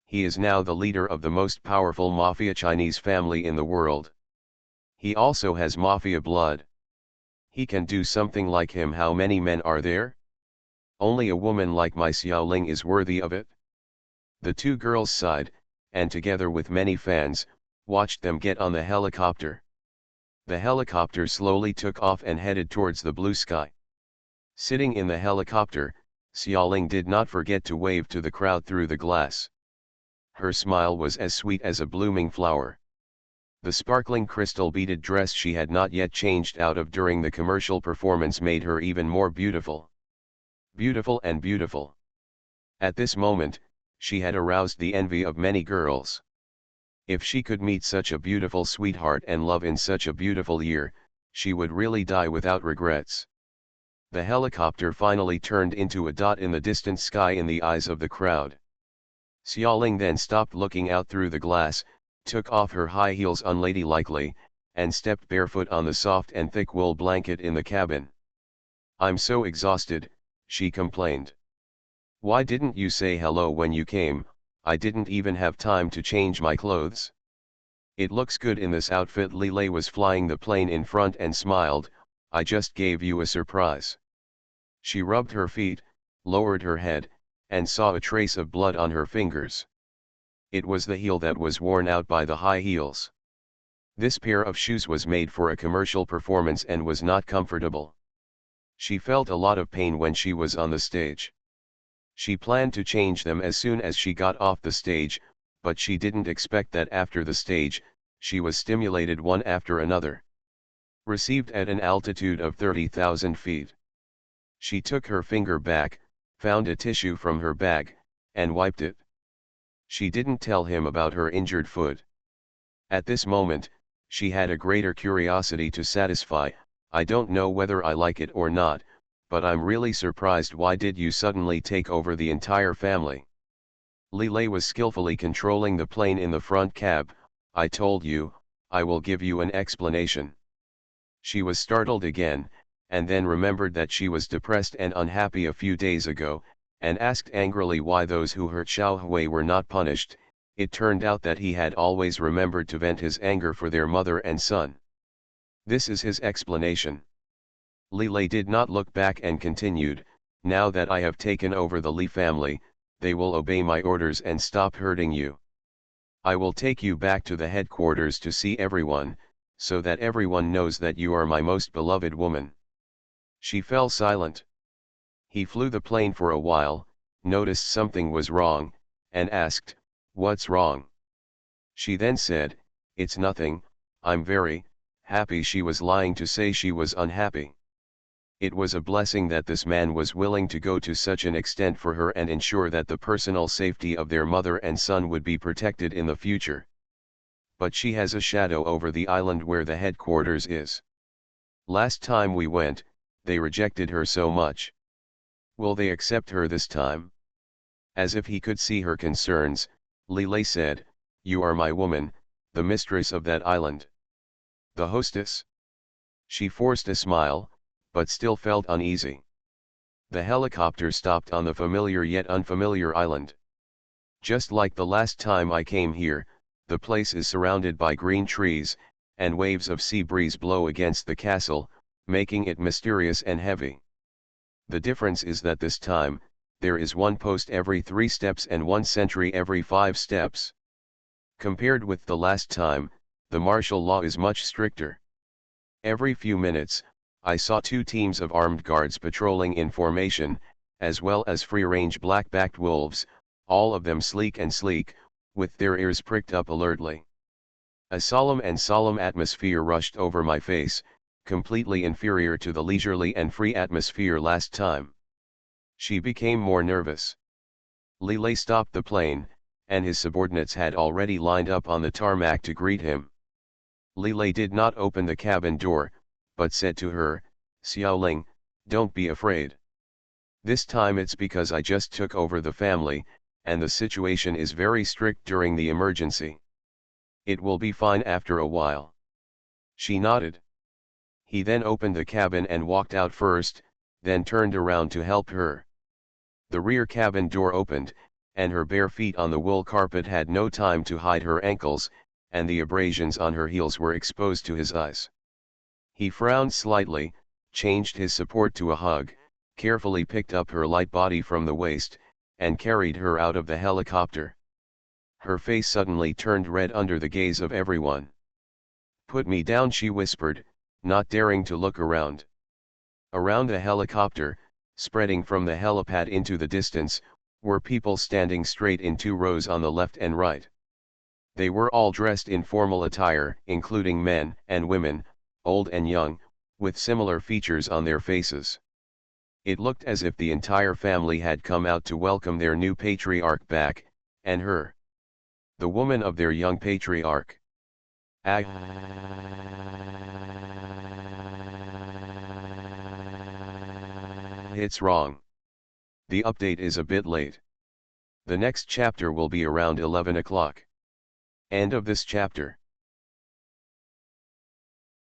A: He is now the leader of the most powerful mafia Chinese family in the world. He also has mafia blood. He can do something like him. How many men are there? Only a woman like my Xiaoling is worthy of it." The two girls sighed, and together with many fans, watched them get on the helicopter. The helicopter slowly took off and headed towards the blue sky. Sitting in the helicopter, Xiaoling did not forget to wave to the crowd through the glass. Her smile was as sweet as a blooming flower. The sparkling crystal-beaded dress she had not yet changed out of during the commercial performance made her even more beautiful. Beautiful and beautiful. At this moment, she had aroused the envy of many girls. If she could meet such a beautiful sweetheart and love in such a beautiful year, she would really die without regrets. The helicopter finally turned into a dot in the distant sky in the eyes of the crowd. Xiaoling then stopped looking out through the glass, took off her high heels unladylike, and stepped barefoot on the soft and thick wool blanket in the cabin. "I'm so exhausted," she complained. "Why didn't you say hello when you came? I didn't even have time to change my clothes." It looks good in this outfit. Lilei was flying the plane in front and smiled, I just gave you a surprise. She rubbed her feet, lowered her head, and saw a trace of blood on her fingers. It was the heel that was worn out by the high heels. This pair of shoes was made for a commercial performance and was not comfortable. She felt a lot of pain when she was on the stage. She planned to change them as soon as she got off the stage, but she didn't expect that after the stage, she was stimulated one after another. Received at an altitude of 30,000 feet. She took her finger back, found a tissue from her bag, and wiped it. She didn't tell him about her injured foot. At this moment, she had a greater curiosity to satisfy. I don't know whether I like it or not, but I'm really surprised. Why did you suddenly take over the entire family? Lilei was skillfully controlling the plane in the front cab. I told you, I will give you an explanation. She was startled again, and then remembered that she was depressed and unhappy a few days ago, and asked angrily why those who hurt Xiao Hui were not punished. It turned out that he had always remembered to vent his anger for their mother and son. This is his explanation. Lilei did not look back and continued, now that I have taken over the Li family, they will obey my orders and stop hurting you. I will take you back to the headquarters to see everyone, so that everyone knows that you are my most beloved woman. She fell silent. He flew the plane for a while, noticed something was wrong, and asked, what's wrong? She then said, it's nothing, I'm very happy. She was lying to say she was unhappy. It was a blessing that this man was willing to go to such an extent for her and ensure that the personal safety of their mother and son would be protected in the future. But she has a shadow over the island where the headquarters is. Last time we went, they rejected her so much. Will they accept her this time? As if he could see her concerns, Lilei said, you are my woman, the mistress of that island. The hostess? She forced a smile, but still felt uneasy. The helicopter stopped on the familiar yet unfamiliar island. Just like the last time I came here, the place is surrounded by green trees, and waves of sea breeze blow against the castle, making it mysterious and heavy. The difference is that this time, there is one post every 3 steps and one sentry every 5 steps. Compared with the last time, the martial law is much stricter. Every few minutes, I saw 2 teams of armed guards patrolling in formation, as well as free-range black-backed wolves, all of them sleek, with their ears pricked up alertly. A solemn atmosphere rushed over my face, completely inferior to the leisurely and free atmosphere last time. She became more nervous. Lilei stopped the plane, and his subordinates had already lined up on the tarmac to greet him. Lilei did not open the cabin door, but said to her, Xiaoling, don't be afraid. This time it's because I just took over the family, and the situation is very strict during the emergency. It will be fine after a while. She nodded. He then opened the cabin and walked out first, then turned around to help her. The rear cabin door opened, and her bare feet on the wool carpet had no time to hide her ankles, and the abrasions on her heels were exposed to his eyes. He frowned slightly, changed his support to a hug, carefully picked up her light body from the waist, and carried her out of the helicopter. Her face suddenly turned red under the gaze of everyone. Put me down, she whispered, not daring to look around. Around the helicopter, spreading from the helipad into the distance, were people standing straight in 2 rows on the left and right. They were all dressed in formal attire, including men and women, old and young, with similar features on their faces. It looked as if the entire family had come out to welcome their new patriarch back, and her. The woman of their young patriarch. It's wrong. The update is a bit late. The next chapter will be around 11 o'clock. End of this chapter.